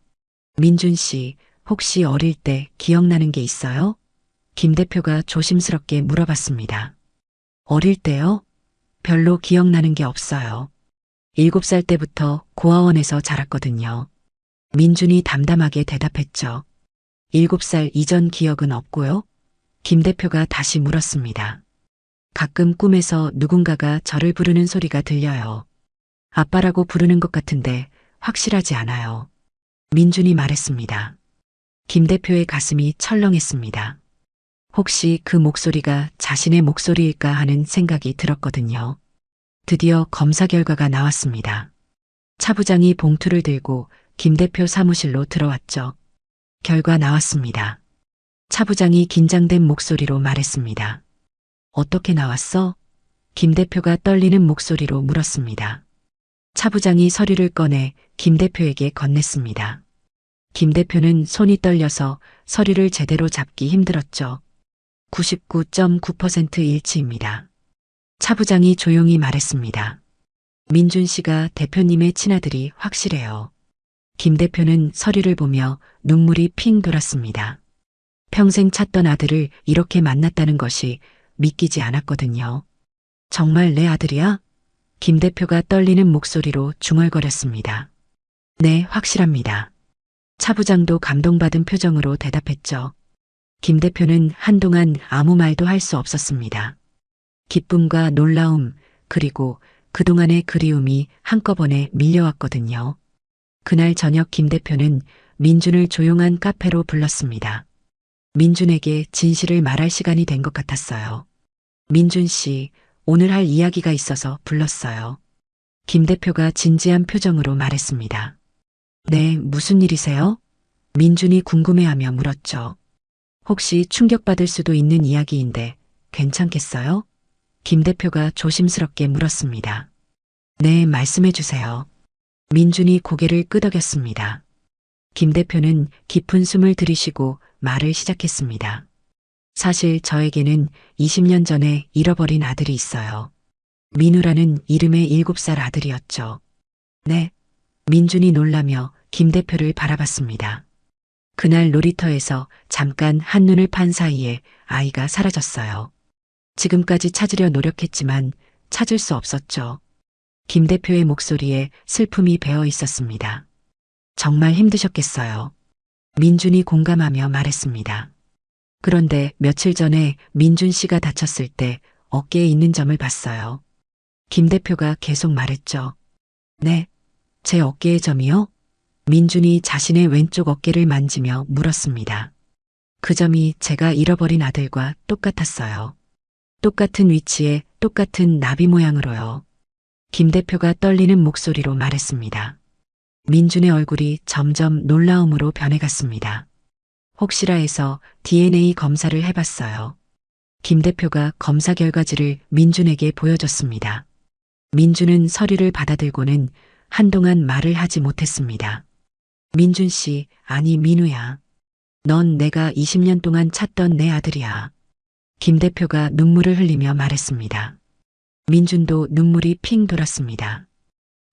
민준 씨, 혹시 어릴 때 기억나는 게 있어요? 김 대표가 조심스럽게 물어봤습니다. 어릴 때요? 별로 기억나는 게 없어요. 7살 때부터 고아원에서 자랐거든요. 민준이 담담하게 대답했죠. 7살 이전 기억은 없고요? 김 대표가 다시 물었습니다. 가끔 꿈에서 누군가가 저를 부르는 소리가 들려요. 아빠라고 부르는 것 같은데 확실하지 않아요. 민준이 말했습니다. 김 대표의 가슴이 철렁했습니다. 혹시 그 목소리가 자신의 목소리일까 하는 생각이 들었거든요. 드디어 검사 결과가 나왔습니다. 차부장이 봉투를 들고 김 대표 사무실로 들어왔죠. 결과 나왔습니다. 차부장이 긴장된 목소리로 말했습니다. 어떻게 나왔어? 김 대표가 떨리는 목소리로 물었습니다. 차부장이 서류를 꺼내 김 대표에게 건넸습니다. 김 대표는 손이 떨려서 서류를 제대로 잡기 힘들었죠. 99.9% 일치입니다. 차부장이 조용히 말했습니다. 민준 씨가 대표님의 친아들이 확실해요. 김 대표는 서류를 보며 눈물이 핑 돌았습니다. 평생 찾던 아들을 이렇게 만났다는 것이 믿기지 않았거든요. 정말 내 아들이야? 김 대표가 떨리는 목소리로 중얼거렸습니다. 네, 확실합니다. 차 부장도 감동받은 표정으로 대답했죠. 김 대표는 한동안 아무 말도 할 수 없었습니다. 기쁨과 놀라움, 그리고 그동안의 그리움이 한꺼번에 밀려왔거든요. 그날 저녁 김 대표는 민준을 조용한 카페로 불렀습니다. 민준에게 진실을 말할 시간이 된 것 같았어요. 민준 씨, 오늘 할 이야기가 있어서 불렀어요. 김 대표가 진지한 표정으로 말했습니다. 네, 무슨 일이세요? 민준이 궁금해하며 물었죠. 혹시 충격받을 수도 있는 이야기인데 괜찮겠어요? 김 대표가 조심스럽게 물었습니다. 네, 말씀해 주세요. 민준이 고개를 끄덕였습니다. 김 대표는 깊은 숨을 들이쉬고 말을 시작했습니다. 사실 저에게는 20년 전에 잃어버린 아들이 있어요. 민우라는 이름의 7살 아들이었죠. 네. 민준이 놀라며 김 대표를 바라봤습니다. 그날 놀이터에서 잠깐 한눈을 판 사이에 아이가 사라졌어요. 지금까지 찾으려 노력했지만 찾을 수 없었죠. 김 대표의 목소리에 슬픔이 배어 있었습니다. 정말 힘드셨겠어요. 민준이 공감하며 말했습니다. 그런데 며칠 전에 민준 씨가 다쳤을 때 어깨에 있는 점을 봤어요. 김 대표가 계속 말했죠. 네, 제 어깨의 점이요? 민준이 자신의 왼쪽 어깨를 만지며 물었습니다. 그 점이 제가 잃어버린 아들과 똑같았어요. 똑같은 위치에 똑같은 나비 모양으로요. 김 대표가 떨리는 목소리로 말했습니다. 민준의 얼굴이 점점 놀라움으로 변해갔습니다. 혹시라 해서 DNA 검사를 해봤어요. 김 대표가 검사 결과지를 민준에게 보여줬습니다. 민준은 서류를 받아들고는 한동안 말을 하지 못했습니다. 민준 씨, 아니 민우야. 넌 내가 20년 동안 찾던 내 아들이야. 김 대표가 눈물을 흘리며 말했습니다. 민준도 눈물이 핑 돌았습니다.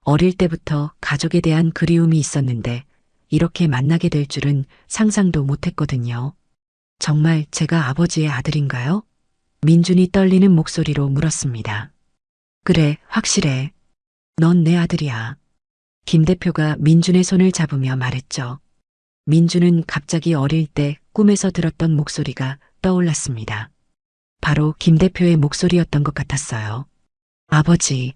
어릴 때부터 가족에 대한 그리움이 있었는데 이렇게 만나게 될 줄은 상상도 못했거든요. 정말 제가 아버지의 아들인가요? 민준이 떨리는 목소리로 물었습니다. 그래, 확실해. 넌 내 아들이야. 김 대표가 민준의 손을 잡으며 말했죠. 민준은 갑자기 어릴 때 꿈에서 들었던 목소리가 떠올랐습니다. 바로 김 대표의 목소리였던 것 같았어요. 아버지.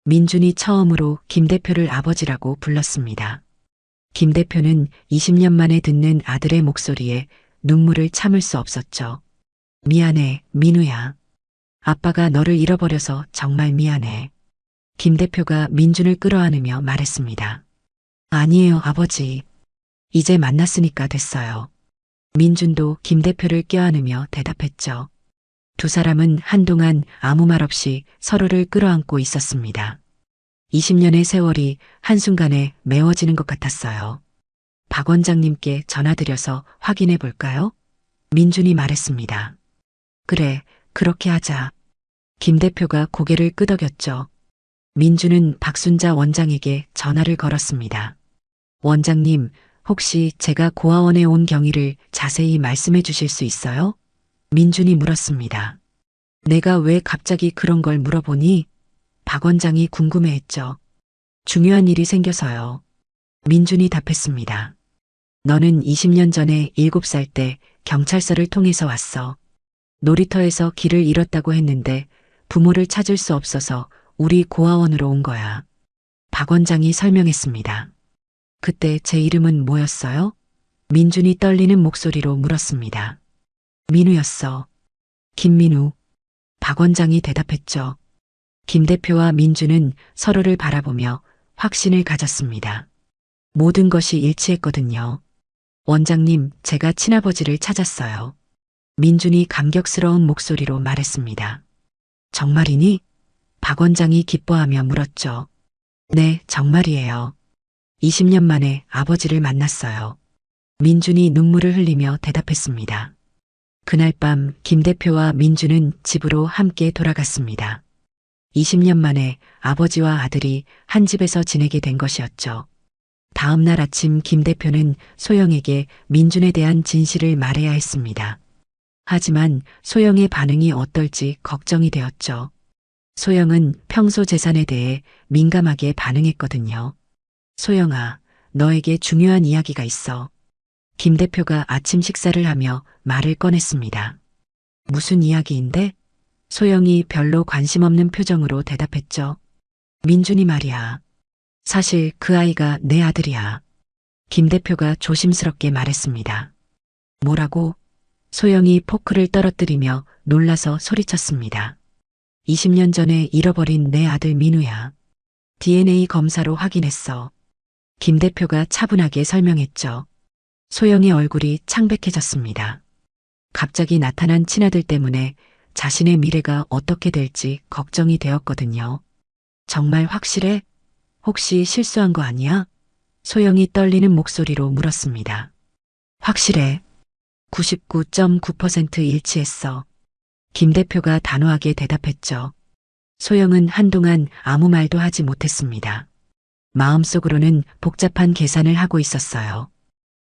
민준이 처음으로 김 대표를 아버지라고 불렀습니다. 김 대표는 20년 만에 듣는 아들의 목소리에 눈물을 참을 수 없었죠. 미안해, 민우야. 아빠가 너를 잃어버려서 정말 미안해. 김 대표가 민준을 끌어안으며 말했습니다. 아니에요, 아버지. 이제 만났으니까 됐어요. 민준도 김 대표를 껴안으며 대답했죠. 두 사람은 한동안 아무 말 없이 서로를 끌어안고 있었습니다. 20년의 세월이 한순간에 메워지는 것 같았어요. 박 원장님께 전화드려서 확인해 볼까요? 민준이 말했습니다. 그래, 그렇게 하자. 김 대표가 고개를 끄덕였죠. 민준은 박순자 원장에게 전화를 걸었습니다. 원장님, 혹시 제가 고아원에 온 경위를 자세히 말씀해 주실 수 있어요? 민준이 물었습니다. 내가 왜 갑자기 그런 걸 물어보니? 박 원장이 궁금해했죠. 중요한 일이 생겨서요. 민준이 답했습니다. 너는 20년 전에 7살 때 경찰서를 통해서 왔어. 놀이터에서 길을 잃었다고 했는데 부모를 찾을 수 없어서 우리 고아원으로 온 거야. 박 원장이 설명했습니다. 그때 제 이름은 뭐였어요? 민준이 떨리는 목소리로 물었습니다. 민우였어. 김민우. 박 원장이 대답했죠. 김 대표와 민준은 서로를 바라보며 확신을 가졌습니다. 모든 것이 일치했거든요. 원장님, 제가 친아버지를 찾았어요. 민준이 감격스러운 목소리로 말했습니다. 정말이니? 박 원장이 기뻐하며 물었죠. 네, 정말이에요. 20년 만에 아버지를 만났어요. 민준이 눈물을 흘리며 대답했습니다. 그날 밤 김 대표와 민준은 집으로 함께 돌아갔습니다. 20년 만에 아버지와 아들이 한 집에서 지내게 된 것이었죠. 다음 날 아침 김 대표는 소영에게 민준에 대한 진실을 말해야 했습니다. 하지만 소영의 반응이 어떨지 걱정이 되었죠. 소영은 평소 재산에 대해 민감하게 반응했거든요. 소영아, 너에게 중요한 이야기가 있어. 김 대표가 아침 식사를 하며 말을 꺼냈습니다. 무슨 이야기인데? 소영이 별로 관심 없는 표정으로 대답했죠. 민준이 말이야. 사실 그 아이가 내 아들이야. 김 대표가 조심스럽게 말했습니다. 뭐라고? 소영이 포크를 떨어뜨리며 놀라서 소리쳤습니다. 20년 전에 잃어버린 내 아들 민우야. DNA 검사로 확인했어. 김 대표가 차분하게 설명했죠. 소영의 얼굴이 창백해졌습니다. 갑자기 나타난 친아들 때문에 자신의 미래가 어떻게 될지 걱정이 되었거든요. 정말 확실해? 혹시 실수한 거 아니야? 소영이 떨리는 목소리로 물었습니다. 확실해. 99.9% 일치했어. 김 대표가 단호하게 대답했죠. 소영은 한동안 아무 말도 하지 못했습니다. 마음속으로는 복잡한 계산을 하고 있었어요.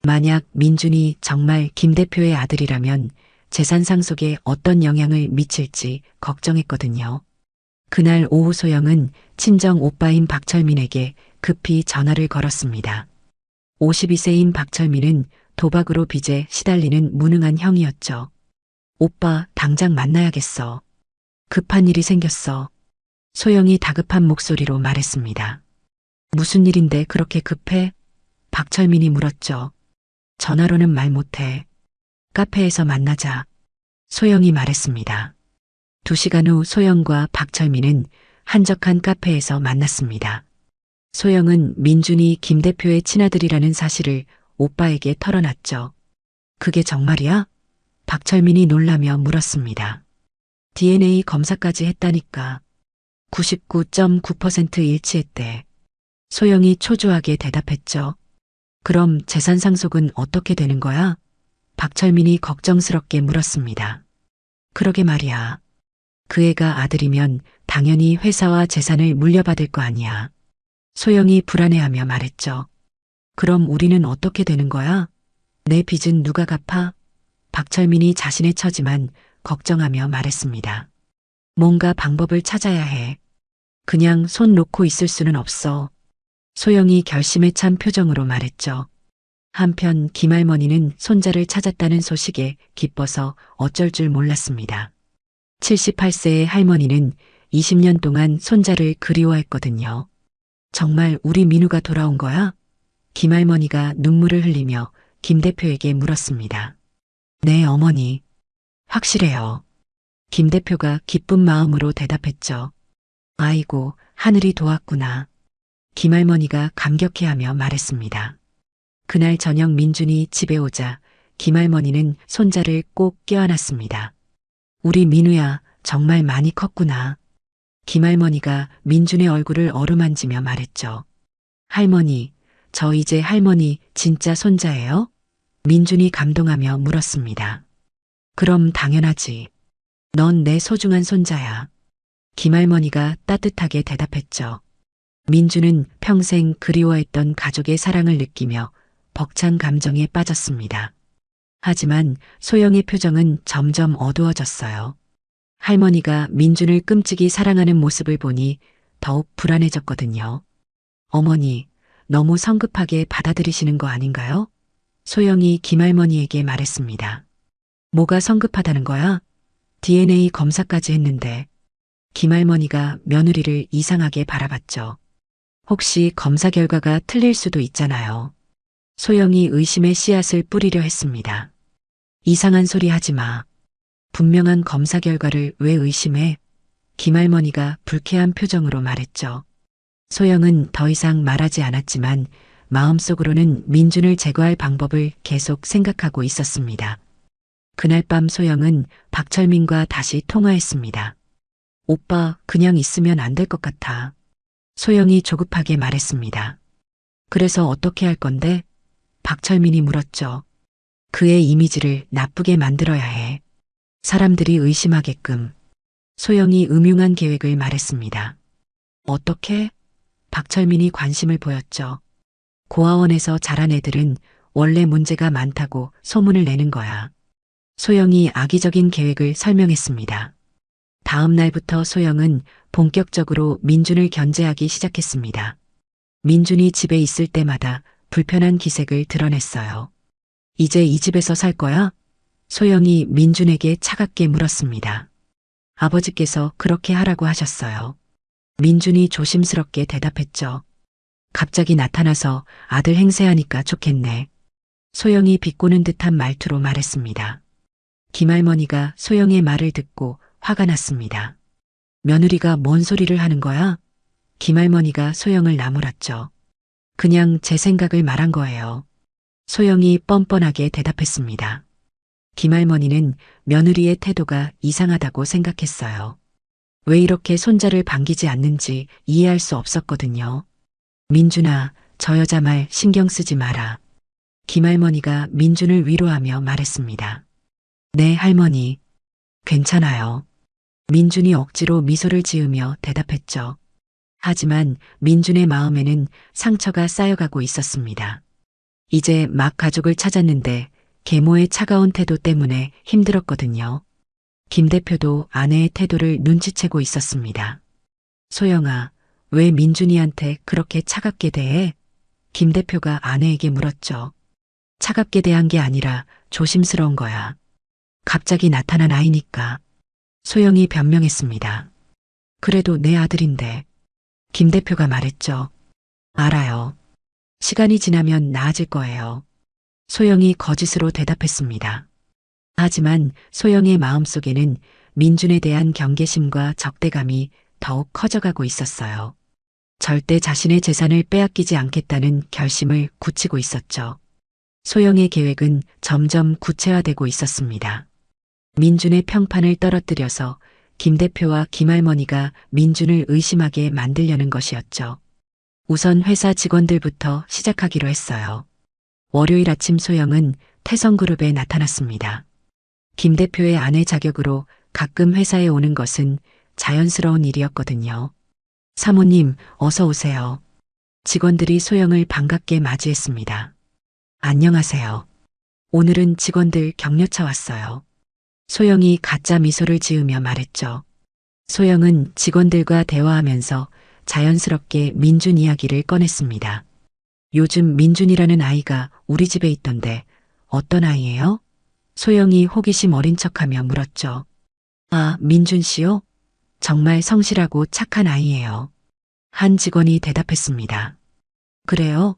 만약 민준이 정말 김 대표의 아들이라면 재산 상속에 어떤 영향을 미칠지 걱정했거든요. 그날 오후 소영은 친정 오빠인 박철민에게 급히 전화를 걸었습니다. 52세인 박철민은 도박으로 빚에 시달리는 무능한 형이었죠. 오빠, 당장 만나야겠어. 급한 일이 생겼어. 소영이 다급한 목소리로 말했습니다. 무슨 일인데 그렇게 급해? 박철민이 물었죠. 전화로는 말 못해. 카페에서 만나자. 소영이 말했습니다. 2시간 후 소영과 박철민은 한적한 카페에서 만났습니다. 소영은 민준이 김 대표의 친아들이라는 사실을 오빠에게 털어놨죠. 그게 정말이야? 박철민이 놀라며 물었습니다. DNA 검사까지 했다니까. 99.9% 일치했대. 소영이 초조하게 대답했죠. 그럼 재산 상속은 어떻게 되는 거야? 박철민이 걱정스럽게 물었습니다. 그러게 말이야. 그 애가 아들이면 당연히 회사와 재산을 물려받을 거 아니야. 소영이 불안해하며 말했죠. 그럼 우리는 어떻게 되는 거야? 내 빚은 누가 갚아? 박철민이 자신의 처지만 걱정하며 말했습니다. 뭔가 방법을 찾아야 해. 그냥 손 놓고 있을 수는 없어. 소영이 결심에 찬 표정으로 말했죠. 한편 김할머니는 손자를 찾았다는 소식에 기뻐서 어쩔 줄 몰랐습니다. 78세의 할머니는 20년 동안 손자를 그리워했거든요. 정말 우리 민우가 돌아온 거야? 김할머니가 눈물을 흘리며 김 대표에게 물었습니다. 네, 어머니. 확실해요. 김 대표가 기쁜 마음으로 대답했죠. 아이고, 하늘이 도왔구나. 김할머니가 감격해하며 말했습니다. 그날 저녁 민준이 집에 오자 김할머니는 손자를 꼭 껴안았습니다. 우리 민우야, 정말 많이 컸구나. 김할머니가 민준의 얼굴을 어루만지며 말했죠. 할머니, 저 이제 할머니 진짜 손자예요? 민준이 감동하며 물었습니다. 그럼 당연하지. 넌 내 소중한 손자야. 김할머니가 따뜻하게 대답했죠. 민준은 평생 그리워했던 가족의 사랑을 느끼며 벅찬 감정에 빠졌습니다. 하지만 소영의 표정은 점점 어두워졌어요. 할머니가 민준을 끔찍이 사랑하는 모습을 보니 더욱 불안해졌거든요. 어머니, 너무 성급하게 받아들이시는 거 아닌가요? 소영이 김할머니에게 말했습니다. 뭐가 성급하다는 거야? DNA 검사까지 했는데. 김할머니가 며느리를 이상하게 바라봤죠. 혹시 검사 결과가 틀릴 수도 있잖아요. 소영이 의심의 씨앗을 뿌리려 했습니다. 이상한 소리 하지 마. 분명한 검사 결과를 왜 의심해? 김할머니가 불쾌한 표정으로 말했죠. 소영은 더 이상 말하지 않았지만 마음속으로는 민준을 제거할 방법을 계속 생각하고 있었습니다. 그날 밤 소영은 박철민과 다시 통화했습니다. 오빠, 그냥 있으면 안 될 것 같아. 소영이 조급하게 말했습니다. 그래서 어떻게 할 건데? 박철민이 물었죠. 그의 이미지를 나쁘게 만들어야 해. 사람들이 의심하게끔. 소영이 음흉한 계획을 말했습니다. 어떻게? 박철민이 관심을 보였죠. 고아원에서 자란 애들은 원래 문제가 많다고 소문을 내는 거야. 소영이 악의적인 계획을 설명했습니다. 다음 날부터 소영은 본격적으로 민준을 견제하기 시작했습니다. 민준이 집에 있을 때마다 불편한 기색을 드러냈어요. 이제 이 집에서 살 거야? 소영이 민준에게 차갑게 물었습니다. 아버지께서 그렇게 하라고 하셨어요. 민준이 조심스럽게 대답했죠. 갑자기 나타나서 아들 행세하니까 좋겠네. 소영이 비꼬는 듯한 말투로 말했습니다. 김할머니가 소영의 말을 듣고 화가 났습니다. 며느리가 뭔 소리를 하는 거야? 김할머니가 소영을 나무랐죠. 그냥 제 생각을 말한 거예요. 소영이 뻔뻔하게 대답했습니다. 김할머니는 며느리의 태도가 이상하다고 생각했어요. 왜 이렇게 손자를 반기지 않는지 이해할 수 없었거든요. 민준아, 저 여자 말 신경 쓰지 마라. 김할머니가 민준을 위로하며 말했습니다. 네, 할머니. 괜찮아요. 민준이 억지로 미소를 지으며 대답했죠. 하지만 민준의 마음에는 상처가 쌓여가고 있었습니다. 이제 막 가족을 찾았는데 계모의 차가운 태도 때문에 힘들었거든요. 김 대표도 아내의 태도를 눈치채고 있었습니다. 소영아, 왜 민준이한테 그렇게 차갑게 대해? 김 대표가 아내에게 물었죠. 차갑게 대한 게 아니라 조심스러운 거야. 갑자기 나타난 아이니까. 소영이 변명했습니다. 그래도 내 아들인데. 김 대표가 말했죠. 알아요. 시간이 지나면 나아질 거예요. 소영이 거짓으로 대답했습니다. 하지만 소영의 마음속에는 민준에 대한 경계심과 적대감이 더욱 커져가고 있었어요. 절대 자신의 재산을 빼앗기지 않겠다는 결심을 굳히고 있었죠. 소영의 계획은 점점 구체화되고 있었습니다. 민준의 평판을 떨어뜨려서 김 대표와 김할머니가 민준을 의심하게 만들려는 것이었죠. 우선 회사 직원들부터 시작하기로 했어요. 월요일 아침 소영은 태성그룹에 나타났습니다. 김 대표의 아내 자격으로 가끔 회사에 오는 것은 자연스러운 일이었거든요. 사모님, 어서 오세요. 직원들이 소영을 반갑게 맞이했습니다. 안녕하세요. 오늘은 직원들 격려차 왔어요. 소영이 가짜 미소를 지으며 말했죠. 소영은 직원들과 대화하면서 자연스럽게 민준 이야기를 꺼냈습니다. 요즘 민준이라는 아이가 우리 집에 있던데 어떤 아이예요? 소영이 호기심 어린 척하며 물었죠. 아, 민준 씨요? 정말 성실하고 착한 아이예요. 한 직원이 대답했습니다. 그래요?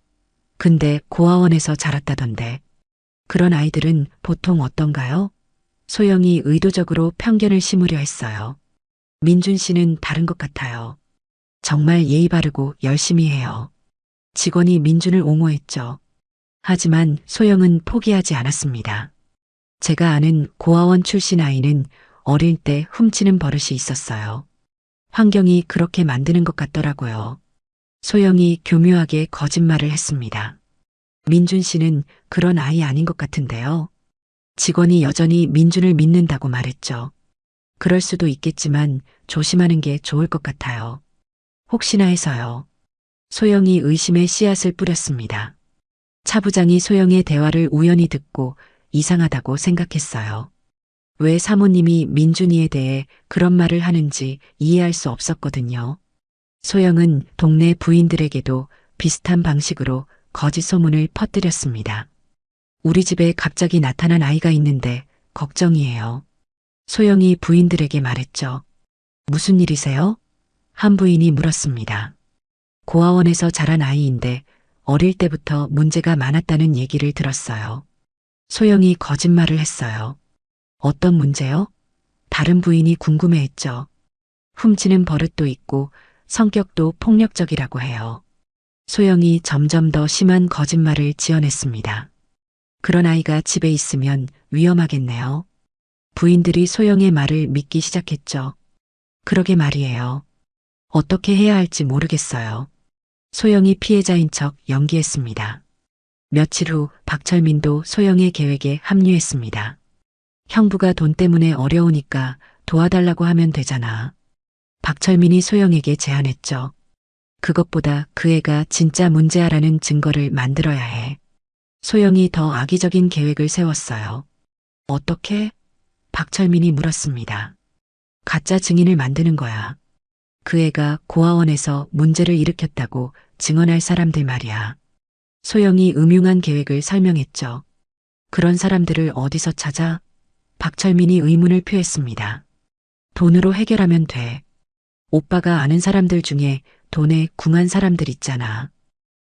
근데 고아원에서 자랐다던데. 그런 아이들은 보통 어떤가요? 소영이 의도적으로 편견을 심으려 했어요. 민준 씨는 다른 것 같아요. 정말 예의 바르고 열심히 해요. 직원이 민준을 옹호했죠. 하지만 소영은 포기하지 않았습니다. 제가 아는 고아원 출신 아이는 어릴 때 훔치는 버릇이 있었어요. 환경이 그렇게 만드는 것 같더라고요. 소영이 교묘하게 거짓말을 했습니다. 민준 씨는 그런 아이 아닌 것 같은데요. 직원이 여전히 민준을 믿는다고 말했죠. 그럴 수도 있겠지만 조심하는 게 좋을 것 같아요. 혹시나 해서요. 소영이 의심의 씨앗을 뿌렸습니다. 차부장이 소영의 대화를 우연히 듣고 이상하다고 생각했어요. 왜 사모님이 민준이에 대해 그런 말을 하는지 이해할 수 없었거든요. 소영은 동네 부인들에게도 비슷한 방식으로 거짓 소문을 퍼뜨렸습니다. 우리 집에 갑자기 나타난 아이가 있는데 걱정이에요. 소영이 부인들에게 말했죠. 무슨 일이세요? 한 부인이 물었습니다. 고아원에서 자란 아이인데 어릴 때부터 문제가 많았다는 얘기를 들었어요. 소영이 거짓말을 했어요. 어떤 문제요? 다른 부인이 궁금해했죠. 훔치는 버릇도 있고 성격도 폭력적이라고 해요. 소영이 점점 더 심한 거짓말을 지어냈습니다. 그런 아이가 집에 있으면 위험하겠네요. 부인들이 소영의 말을 믿기 시작했죠. 그러게 말이에요. 어떻게 해야 할지 모르겠어요. 소영이 피해자인 척 연기했습니다. 며칠 후 박철민도 소영의 계획에 합류했습니다. 형부가 돈 때문에 어려우니까 도와달라고 하면 되잖아. 박철민이 소영에게 제안했죠. 그것보다 그 애가 진짜 문제아라는 증거를 만들어야 해. 소영이 더 악의적인 계획을 세웠어요. 어떻게? 박철민이 물었습니다. 가짜 증인을 만드는 거야. 그 애가 고아원에서 문제를 일으켰다고 증언할 사람들 말이야. 소영이 음흉한 계획을 설명했죠. 그런 사람들을 어디서 찾아? 박철민이 의문을 표했습니다. 돈으로 해결하면 돼. 오빠가 아는 사람들 중에 돈에 궁한 사람들 있잖아.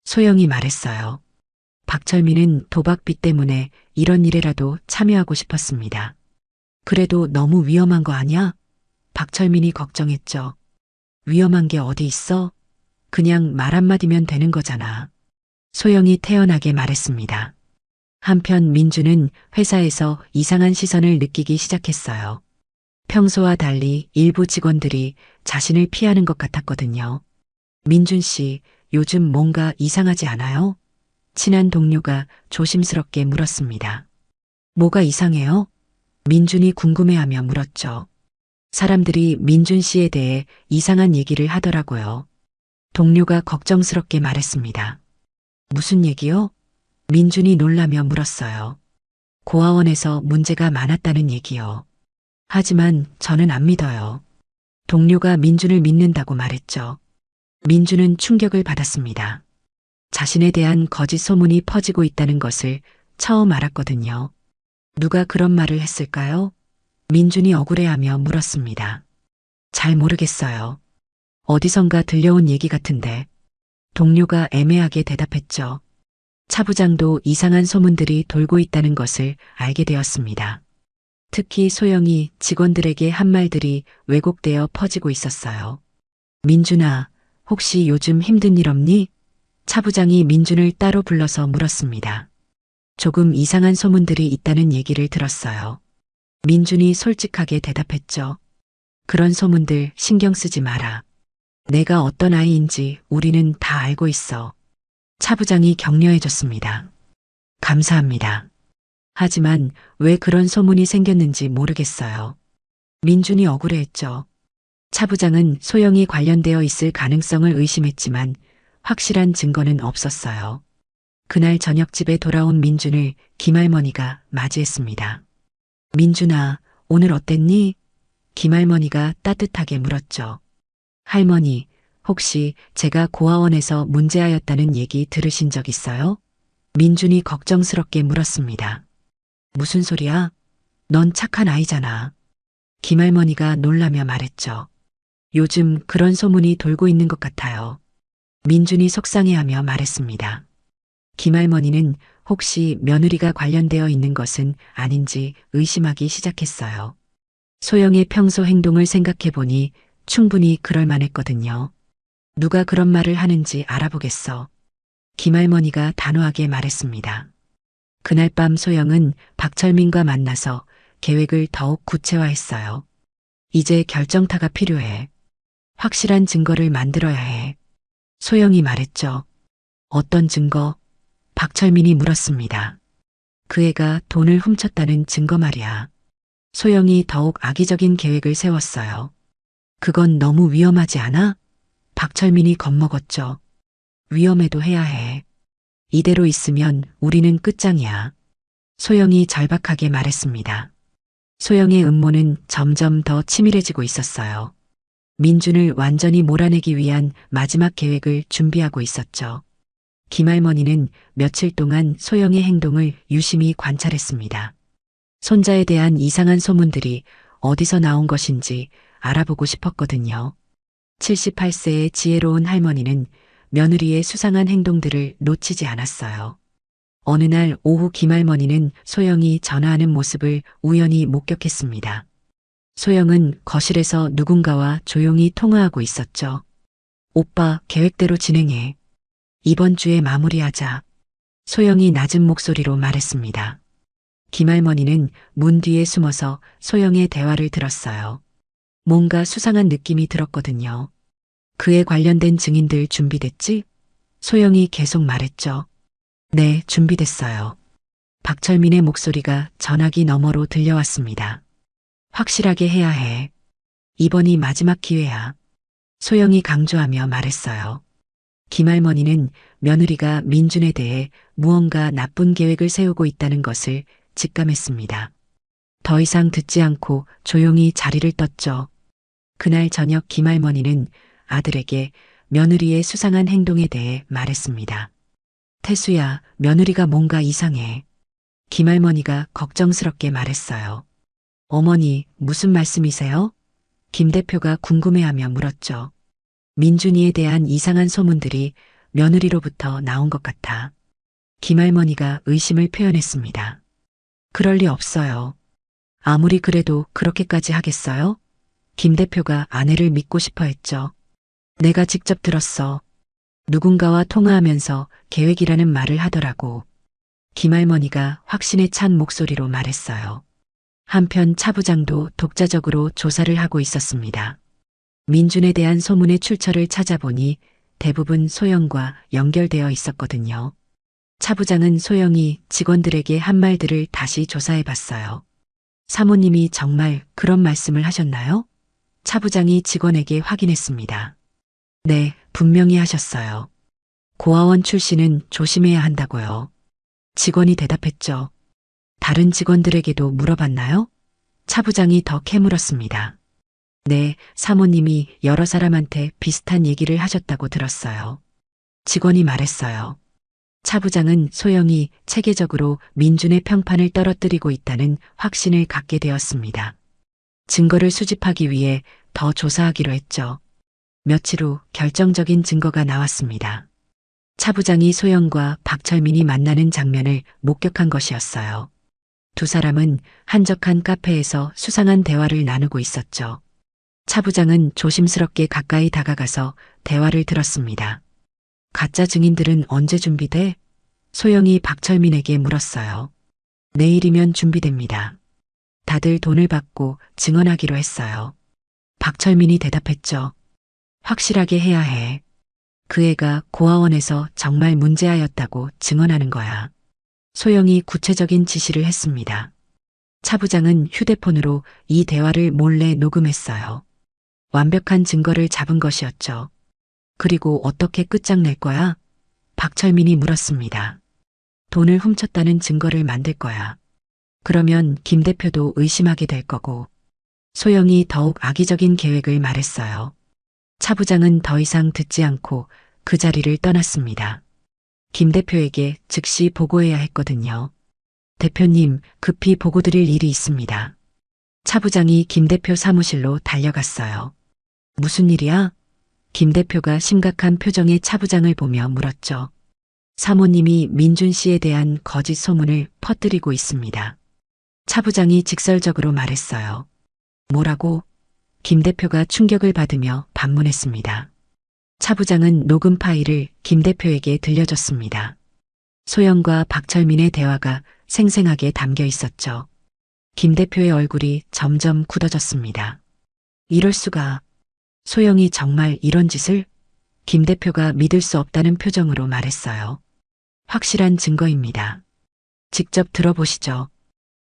소영이 말했어요. 박철민은 도박비 때문에 이런 일에라도 참여하고 싶었습니다. 그래도 너무 위험한 거 아니야? 박철민이 걱정했죠. 위험한 게 어디 있어? 그냥 말 한마디면 되는 거잖아. 소영이 태연하게 말했습니다. 한편 민주는 회사에서 이상한 시선을 느끼기 시작했어요. 평소와 달리 일부 직원들이 자신을 피하는 것 같았거든요. 민준 씨, 요즘 뭔가 이상하지 않아요? 친한 동료가 조심스럽게 물었습니다. 뭐가 이상해요? 민준이 궁금해하며 물었죠. 사람들이 민준 씨에 대해 이상한 얘기를 하더라고요. 동료가 걱정스럽게 말했습니다. 무슨 얘기요? 민준이 놀라며 물었어요. 고아원에서 문제가 많았다는 얘기요. 하지만 저는 안 믿어요. 동료가 민준을 믿는다고 말했죠. 민준은 충격을 받았습니다. 자신에 대한 거짓 소문이 퍼지고 있다는 것을 처음 알았거든요. 누가 그런 말을 했을까요? 민준이 억울해하며 물었습니다. 잘 모르겠어요. 어디선가 들려온 얘기 같은데. 동료가 애매하게 대답했죠. 차 부장도 이상한 소문들이 돌고 있다는 것을 알게 되었습니다. 특히 소영이 직원들에게 한 말들이 왜곡되어 퍼지고 있었어요. 민준아, 혹시 요즘 힘든 일 없니? 차 부장이 민준을 따로 불러서 물었습니다. 조금 이상한 소문들이 있다는 얘기를 들었어요. 민준이 솔직하게 대답했죠. 그런 소문들 신경 쓰지 마라. 내가 어떤 아이인지 우리는 다 알고 있어. 차 부장이 격려해줬습니다. 감사합니다. 하지만 왜 그런 소문이 생겼는지 모르겠어요. 민준이 억울해했죠. 차 부장은 소영이 관련되어 있을 가능성을 의심했지만 확실한 증거는 없었어요. 그날 저녁 집에 돌아온 민준을 김할머니가 맞이했습니다. 민준아, 오늘 어땠니? 김할머니가 따뜻하게 물었죠. 할머니, 혹시 제가 고아원에서 문제아였다는 얘기 들으신 적 있어요? 민준이 걱정스럽게 물었습니다. 무슨 소리야? 넌 착한 아이잖아. 김할머니가 놀라며 말했죠. 요즘 그런 소문이 돌고 있는 것 같아요. 민준이 속상해하며 말했습니다. 김할머니는 혹시 며느리가 관련되어 있는 것은 아닌지 의심하기 시작했어요. 소영의 평소 행동을 생각해 보니 충분히 그럴 만했거든요. 누가 그런 말을 하는지 알아보겠어. 김할머니가 단호하게 말했습니다. 그날 밤 소영은 박철민과 만나서 계획을 더욱 구체화했어요. 이제 결정타가 필요해. 확실한 증거를 만들어야 해. 소영이 말했죠. 어떤 증거? 박철민이 물었습니다. 그 애가 돈을 훔쳤다는 증거 말이야. 소영이 더욱 악의적인 계획을 세웠어요. 그건 너무 위험하지 않아? 박철민이 겁먹었죠. 위험해도 해야 해. 이대로 있으면 우리는 끝장이야. 소영이 절박하게 말했습니다. 소영의 음모는 점점 더 치밀해지고 있었어요. 민준을 완전히 몰아내기 위한 마지막 계획을 준비하고 있었죠. 김할머니는 며칠 동안 소영의 행동을 유심히 관찰했습니다. 손자에 대한 이상한 소문들이 어디서 나온 것인지 알아보고 싶었거든요. 78세의 지혜로운 할머니는 며느리의 수상한 행동들을 놓치지 않았어요. 어느 날 오후 김할머니는 소영이 전화하는 모습을 우연히 목격했습니다. 소영은 거실에서 누군가와 조용히 통화하고 있었죠. 오빠, 계획대로 진행해. 이번 주에 마무리하자. 소영이 낮은 목소리로 말했습니다. 김할머니는 문 뒤에 숨어서 소영의 대화를 들었어요. 뭔가 수상한 느낌이 들었거든요. 그에 관련된 증인들 준비됐지? 소영이 계속 말했죠. 네, 준비됐어요. 박철민의 목소리가 전화기 너머로 들려왔습니다. 확실하게 해야 해. 이번이 마지막 기회야. 소영이 강조하며 말했어요. 김할머니는 며느리가 민준에 대해 무언가 나쁜 계획을 세우고 있다는 것을 직감했습니다. 더 이상 듣지 않고 조용히 자리를 떴죠. 그날 저녁 김할머니는 아들에게 며느리의 수상한 행동에 대해 말했습니다. 태수야, 며느리가 뭔가 이상해. 김할머니가 걱정스럽게 말했어요. 어머니, 무슨 말씀이세요? 김 대표가 궁금해하며 물었죠. 민준이에 대한 이상한 소문들이 며느리로부터 나온 것 같아. 김할머니가 의심을 표현했습니다. 그럴 리 없어요. 아무리 그래도 그렇게까지 하겠어요? 김 대표가 아내를 믿고 싶어 했죠. 내가 직접 들었어. 누군가와 통화하면서 계획이라는 말을 하더라고. 김할머니가 확신에 찬 목소리로 말했어요. 한편 차 부장도 독자적으로 조사를 하고 있었습니다. 민준에 대한 소문의 출처를 찾아보니 대부분 소영과 연결되어 있었거든요. 차 부장은 소영이 직원들에게 한 말들을 다시 조사해 봤어요. 사모님이 정말 그런 말씀을 하셨나요? 차 부장이 직원에게 확인했습니다. 네, 분명히 하셨어요. 고아원 출신은 조심해야 한다고요. 직원이 대답했죠. 다른 직원들에게도 물어봤나요? 차 부장이 더 캐물었습니다. 네, 사모님이 여러 사람한테 비슷한 얘기를 하셨다고 들었어요. 직원이 말했어요. 차 부장은 소영이 체계적으로 민준의 평판을 떨어뜨리고 있다는 확신을 갖게 되었습니다. 증거를 수집하기 위해 더 조사하기로 했죠. 며칠 후 결정적인 증거가 나왔습니다. 차 부장이 소영과 박철민이 만나는 장면을 목격한 것이었어요. 두 사람은 한적한 카페에서 수상한 대화를 나누고 있었죠. 차 부장은 조심스럽게 가까이 다가가서 대화를 들었습니다. 가짜 증인들은 언제 준비돼? 소영이 박철민에게 물었어요. 내일이면 준비됩니다. 다들 돈을 받고 증언하기로 했어요. 박철민이 대답했죠. 확실하게 해야 해. 그 애가 고아원에서 정말 문제아였다고 증언하는 거야. 소영이 구체적인 지시를 했습니다. 차 부장은 휴대폰으로 이 대화를 몰래 녹음했어요. 완벽한 증거를 잡은 것이었죠. 그리고 어떻게 끝장낼 거야? 박철민이 물었습니다. 돈을 훔쳤다는 증거를 만들 거야. 그러면 김 대표도 의심하게 될 거고. 소영이 더욱 악의적인 계획을 말했어요. 차 부장은 더 이상 듣지 않고 그 자리를 떠났습니다. 김 대표에게 즉시 보고해야 했거든요. 대표님, 급히 보고 드릴 일이 있습니다. 차 부장이 김 대표 사무실로 달려갔어요. 무슨 일이야? 김 대표가 심각한 표정의 차 부장을 보며 물었죠. 사모님이 민준 씨에 대한 거짓 소문을 퍼뜨리고 있습니다. 차 부장이 직설적으로 말했어요. 뭐라고? 김 대표가 충격을 받으며 반문했습니다. 차 부장은 녹음 파일을 김 대표에게 들려줬습니다. 소영과 박철민의 대화가 생생하게 담겨 있었죠. 김 대표의 얼굴이 점점 굳어졌습니다. 이럴 수가. 소영이 정말 이런 짓을? 김 대표가 믿을 수 없다는 표정으로 말했어요. 확실한 증거입니다. 직접 들어보시죠.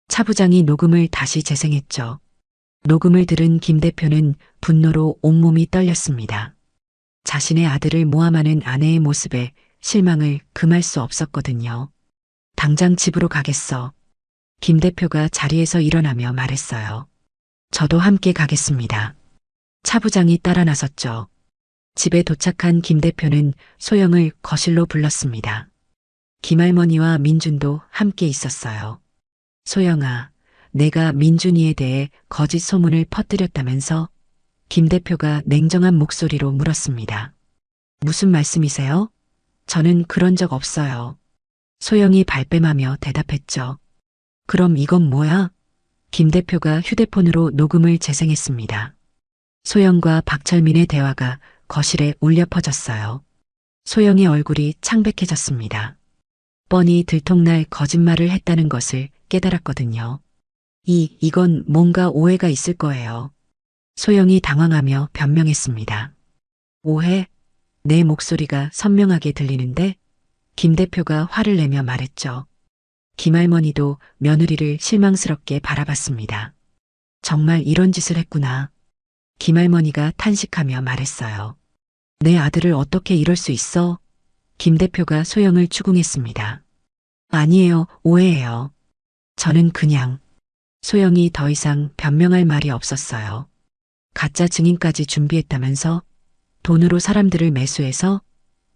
차 부장이 녹음을 다시 재생했죠. 녹음을 들은 김 대표는 분노로 온몸이 떨렸습니다. 자신의 아들을 모함하는 아내의 모습에 실망을 금할 수 없었거든요. 당장 집으로 가겠어. 김 대표가 자리에서 일어나며 말했어요. 저도 함께 가겠습니다. 차 부장이 따라 나섰죠. 집에 도착한 김 대표는 소영을 거실로 불렀습니다. 김할머니와 민준도 함께 있었어요. 소영아, 내가 민준이에 대해 거짓 소문을 퍼뜨렸다면서? 김 대표가 냉정한 목소리로 물었습니다. 무슨 말씀이세요? 저는 그런 적 없어요. 소영이 발뺌하며 대답했죠. 그럼 이건 뭐야? 김 대표가 휴대폰으로 녹음을 재생했습니다. 소영과 박철민의 대화가 거실에 울려 퍼졌어요. 소영의 얼굴이 창백해졌습니다. 뻔히 들통날 거짓말을 했다는 것을 깨달았거든요. 이건 뭔가 오해가 있을 거예요. 소영이 당황하며 변명했습니다. 오해? 내 목소리가 선명하게 들리는데? 김 대표가 화를 내며 말했죠. 김할머니도 며느리를 실망스럽게 바라봤습니다. 정말 이런 짓을 했구나. 김할머니가 탄식하며 말했어요. 내 아들을 어떻게 이럴 수 있어? 김 대표가 소영을 추궁했습니다. 아니에요, 오해예요. 저는 그냥. 소영이 더 이상 변명할 말이 없었어요. 가짜 증인까지 준비했다면서? 돈으로 사람들을 매수해서?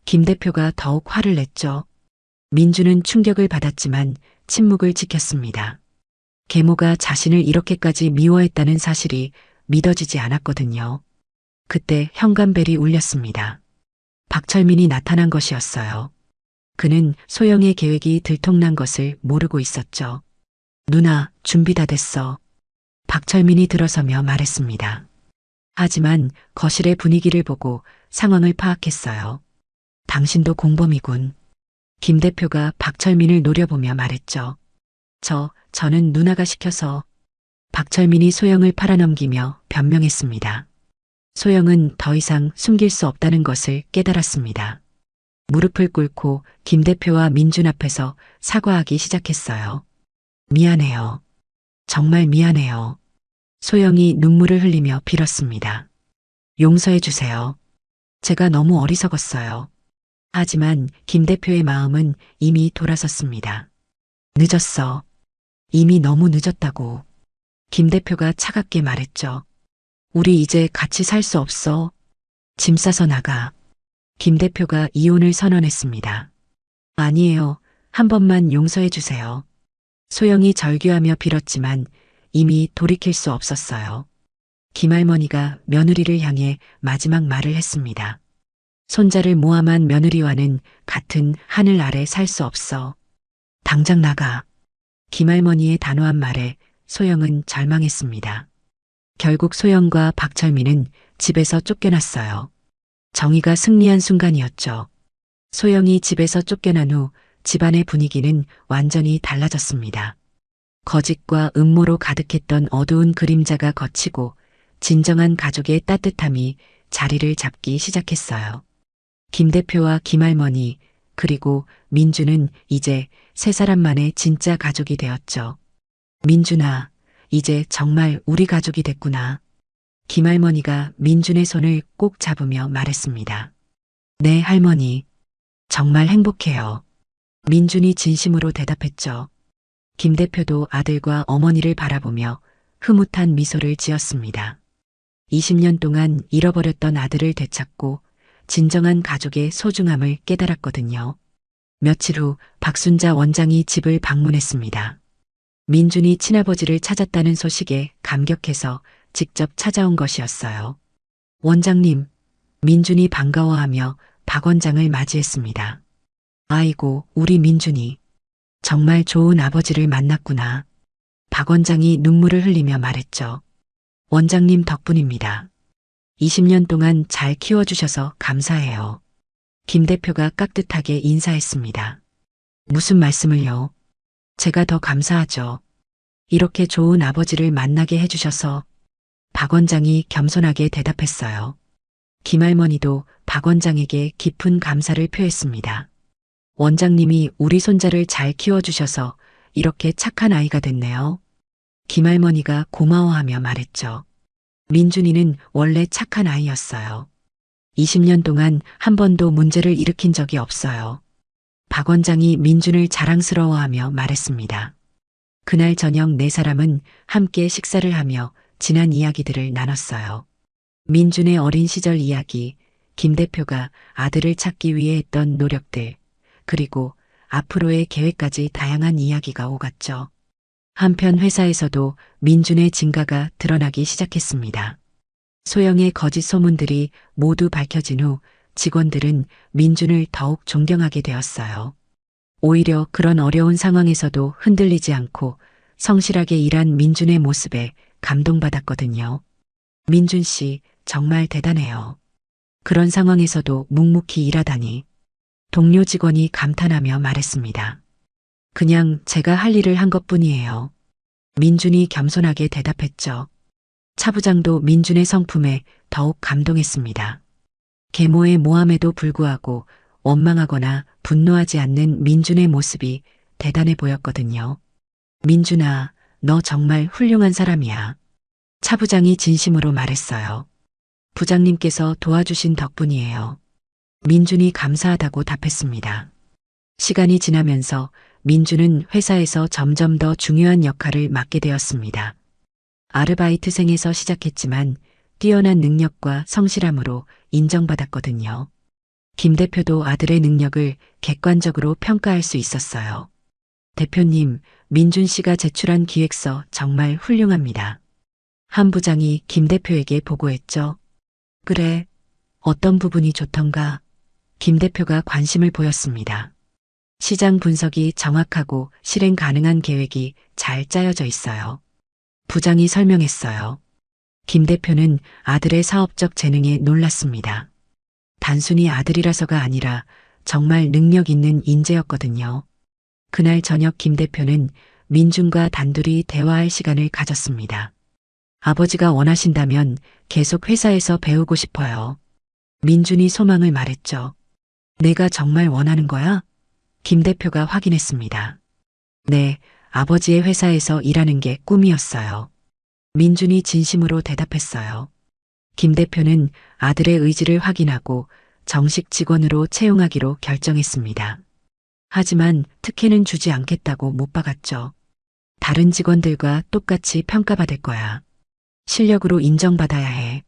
김 대표가 더욱 화를 냈죠. 민주는 충격을 받았지만 침묵을 지켰습니다. 계모가 자신을 이렇게까지 미워했다는 사실이 믿어지지 않았거든요. 그때 현관벨이 울렸습니다. 박철민이 나타난 것이었어요. 그는 소영의 계획이 들통난 것을 모르고 있었죠. 누나, 준비 다 됐어. 박철민이 들어서며 말했습니다. 하지만 거실의 분위기를 보고 상황을 파악했어요. 당신도 공범이군. 김 대표가 박철민을 노려보며 말했죠. 저는 누나가 시켜서. 박철민이 소영을 팔아넘기며 변명했습니다. 소영은 더 이상 숨길 수 없다는 것을 깨달았습니다. 무릎을 꿇고 김 대표와 민준 앞에서 사과하기 시작했어요. 미안해요. 정말 미안해요. 소영이 눈물을 흘리며 빌었습니다. 용서해 주세요. 제가 너무 어리석었어요. 하지만 김 대표의 마음은 이미 돌아섰습니다. 늦었어. 이미 너무 늦었다고. 김 대표가 차갑게 말했죠. 우리 이제 같이 살 수 없어. 짐 싸서 나가. 김 대표가 이혼을 선언했습니다. 아니에요. 한 번만 용서해 주세요. 소영이 절규하며 빌었지만 이미 돌이킬 수 없었어요. 김할머니가 며느리를 향해 마지막 말을 했습니다. 손자를 모함한 며느리와는 같은 하늘 아래 살 수 없어. 당장 나가. 김할머니의 단호한 말에 소영은 절망했습니다. 결국 소영과 박철민은 집에서 쫓겨났어요. 정의가 승리한 순간이었죠. 소영이 집에서 쫓겨난 후 집안의 분위기는 완전히 달라졌습니다. 거짓과 음모로 가득했던 어두운 그림자가 걷히고 진정한 가족의 따뜻함이 자리를 잡기 시작했어요. 김 대표와 김할머니 그리고 민주는 이제 세 사람만의 진짜 가족이 되었죠. 민준아, 이제 정말 우리 가족이 됐구나. 김할머니가 민준의 손을 꼭 잡으며 말했습니다. 네, 할머니. 정말 행복해요. 민준이 진심으로 대답했죠. 김 대표도 아들과 어머니를 바라보며 흐뭇한 미소를 지었습니다. 20년 동안 잃어버렸던 아들을 되찾고 진정한 가족의 소중함을 깨달았거든요. 며칠 후 박순자 원장이 집을 방문했습니다. 민준이 친아버지를 찾았다는 소식에 감격해서 직접 찾아온 것이었어요. 원장님, 민준이 반가워하며 박 원장을 맞이했습니다. 아이고, 우리 민준이 정말 좋은 아버지를 만났구나. 박 원장이 눈물을 흘리며 말했죠. 원장님 덕분입니다. 20년 동안 잘 키워주셔서 감사해요. 김 대표가 깍듯하게 인사했습니다. 무슨 말씀을요? 제가 더 감사하죠. 이렇게 좋은 아버지를 만나게 해주셔서. 박 원장이 겸손하게 대답했어요. 김할머니도 박 원장에게 깊은 감사를 표했습니다. 원장님이 우리 손자를 잘 키워주셔서 이렇게 착한 아이가 됐네요. 김할머니가 고마워하며 말했죠. 민준이는 원래 착한 아이였어요. 20년 동안 한 번도 문제를 일으킨 적이 없어요. 박 원장이 민준을 자랑스러워하며 말했습니다. 그날 저녁 네 사람은 함께 식사를 하며 지난 이야기들을 나눴어요. 민준의 어린 시절 이야기, 김 대표가 아들을 찾기 위해 했던 노력들, 그리고 앞으로의 계획까지 다양한 이야기가 오갔죠. 한편 회사에서도 민준의 진가가 드러나기 시작했습니다. 소영의 거짓 소문들이 모두 밝혀진 후 직원들은 민준을 더욱 존경하게 되었어요. 오히려 그런 어려운 상황에서도 흔들리지 않고 성실하게 일한 민준의 모습에 감동받았거든요. 민준 씨, 정말 대단해요. 그런 상황에서도 묵묵히 일하다니. 동료 직원이 감탄하며 말했습니다. 그냥 제가 할 일을 한 것뿐이에요. 민준이 겸손하게 대답했죠. 차 부장도 민준의 성품에 더욱 감동했습니다. 계모의 모함에도 불구하고 원망하거나 분노하지 않는 민준의 모습이 대단해 보였거든요. 민준아, 너 정말 훌륭한 사람이야. 차 부장이 진심으로 말했어요. 부장님께서 도와주신 덕분이에요. 민준이 감사하다고 답했습니다. 시간이 지나면서 민준은 회사에서 점점 더 중요한 역할을 맡게 되었습니다. 아르바이트생에서 시작했지만 뛰어난 능력과 성실함으로 인정받았거든요. 김 대표도 아들의 능력을 객관적으로 평가할 수 있었어요. 대표님, 민준 씨가 제출한 기획서 정말 훌륭합니다. 한 부장이 김 대표에게 보고했죠. 그래, 어떤 부분이 좋던가? 김 대표가 관심을 보였습니다. 시장 분석이 정확하고 실행 가능한 계획이 잘 짜여져 있어요. 부장이 설명했어요. 김 대표는 아들의 사업적 재능에 놀랐습니다. 단순히 아들이라서가 아니라 정말 능력 있는 인재였거든요. 그날 저녁 김 대표는 민준과 단둘이 대화할 시간을 가졌습니다. 아버지가 원하신다면 계속 회사에서 배우고 싶어요. 민준이 소망을 말했죠. 내가 정말 원하는 거야? 김 대표가 확인했습니다. 네, 아버지의 회사에서 일하는 게 꿈이었어요. 민준이 진심으로 대답했어요. 김 대표는 아들의 의지를 확인하고 정식 직원으로 채용하기로 결정했습니다. 하지만 특혜는 주지 않겠다고 못 박았죠. 다른 직원들과 똑같이 평가받을 거야. 실력으로 인정받아야 해.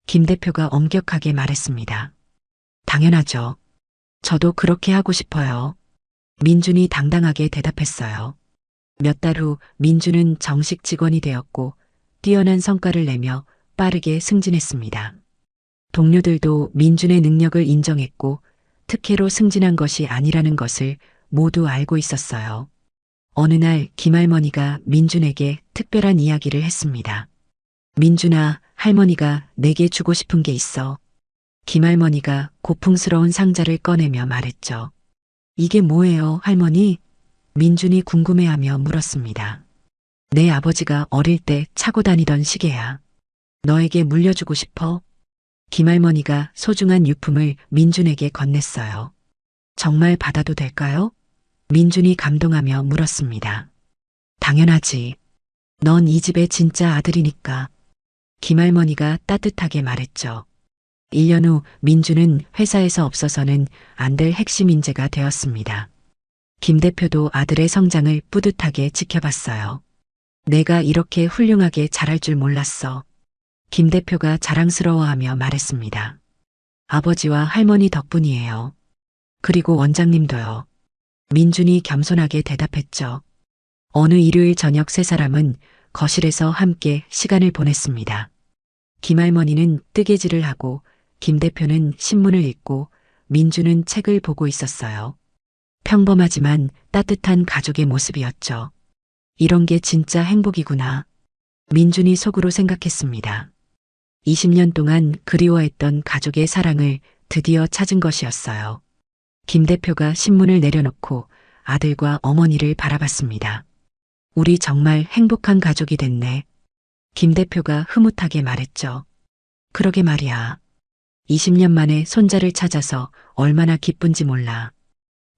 김 대표가 엄격하게 말했습니다. 당연하죠. 저도 그렇게 하고 싶어요. 민준이 당당하게 대답했어요. 몇 달 후 민준은 정식 직원이 되었고 뛰어난 성과를 내며 빠르게 승진했습니다. 동료들도 민준의 능력을 인정했고 특혜로 승진한 것이 아니라는 것을 모두 알고 있었어요. 어느 날 김할머니가 민준에게 특별한 이야기를 했습니다. 민준아, 할머니가 내게 주고 싶은 게 있어. 김할머니가 고풍스러운 상자를 꺼내며 말했죠. 이게 뭐예요, 할머니? 민준이 궁금해하며 물었습니다. 내 아버지가 어릴 때 차고 다니던 시계야. 너에게 물려주고 싶어? 김할머니가 소중한 유품을 민준에게 건넸어요. 정말 받아도 될까요? 민준이 감동하며 물었습니다. 당연하지. 넌 이 집의 진짜 아들이니까. 김할머니가 따뜻하게 말했죠. 1년 후 민준은 회사에서 없어서는 안 될 핵심 인재가 되었습니다. 김 대표도 아들의 성장을 뿌듯하게 지켜봤어요. 내가 이렇게 훌륭하게 자랄 줄 몰랐어. 김 대표가 자랑스러워하며 말했습니다. 아버지와 할머니 덕분이에요. 그리고 원장님도요. 민준이 겸손하게 대답했죠. 어느 일요일 저녁 세 사람은 거실에서 함께 시간을 보냈습니다. 김할머니는 뜨개질을 하고 김 대표는 신문을 읽고 민준은 책을 보고 있었어요. 평범하지만 따뜻한 가족의 모습이었죠. 이런 게 진짜 행복이구나. 민준이 속으로 생각했습니다. 20년 동안 그리워했던 가족의 사랑을 드디어 찾은 것이었어요. 김 대표가 신문을 내려놓고 아들과 어머니를 바라봤습니다. 우리 정말 행복한 가족이 됐네. 김 대표가 흐뭇하게 말했죠. 그러게 말이야. 20년 만에 손자를 찾아서 얼마나 기쁜지 몰라.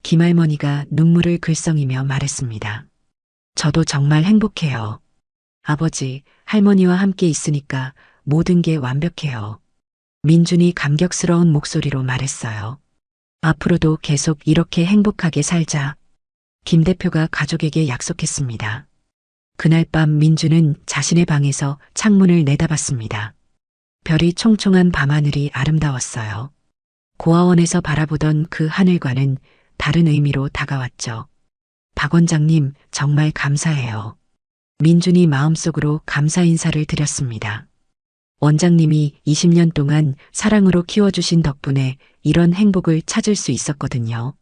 김할머니가 눈물을 글썽이며 말했습니다. 저도 정말 행복해요. 아버지, 할머니와 함께 있으니까 모든 게 완벽해요. 민준이 감격스러운 목소리로 말했어요. 앞으로도 계속 이렇게 행복하게 살자. 김 대표가 가족에게 약속했습니다. 그날 밤 민준은 자신의 방에서 창문을 내다봤습니다. 별이 총총한 밤하늘이 아름다웠어요. 고아원에서 바라보던 그 하늘과는 다른 의미로 다가왔죠. 박 원장님, 정말 감사해요. 민준이 마음속으로 감사 인사를 드렸습니다. 원장님이 20년 동안 사랑으로 키워주신 덕분에 이런 행복을 찾을 수 있었거든요.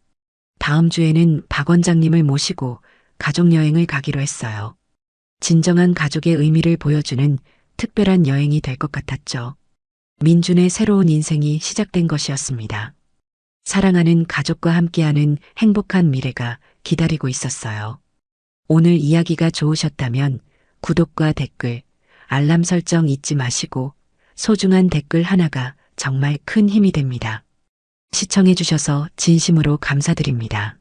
다음 주에는 박 원장님을 모시고 가족여행을 가기로 했어요. 진정한 가족의 의미를 보여주는 특별한 여행이 될 것 같았죠. 민준의 새로운 인생이 시작된 것이었습니다. 사랑하는 가족과 함께하는 행복한 미래가 기다리고 있었어요. 오늘 이야기가 좋으셨다면 구독과 댓글, 알람 설정 잊지 마시고 소중한 댓글 하나가 정말 큰 힘이 됩니다. 시청해주셔서 진심으로 감사드립니다.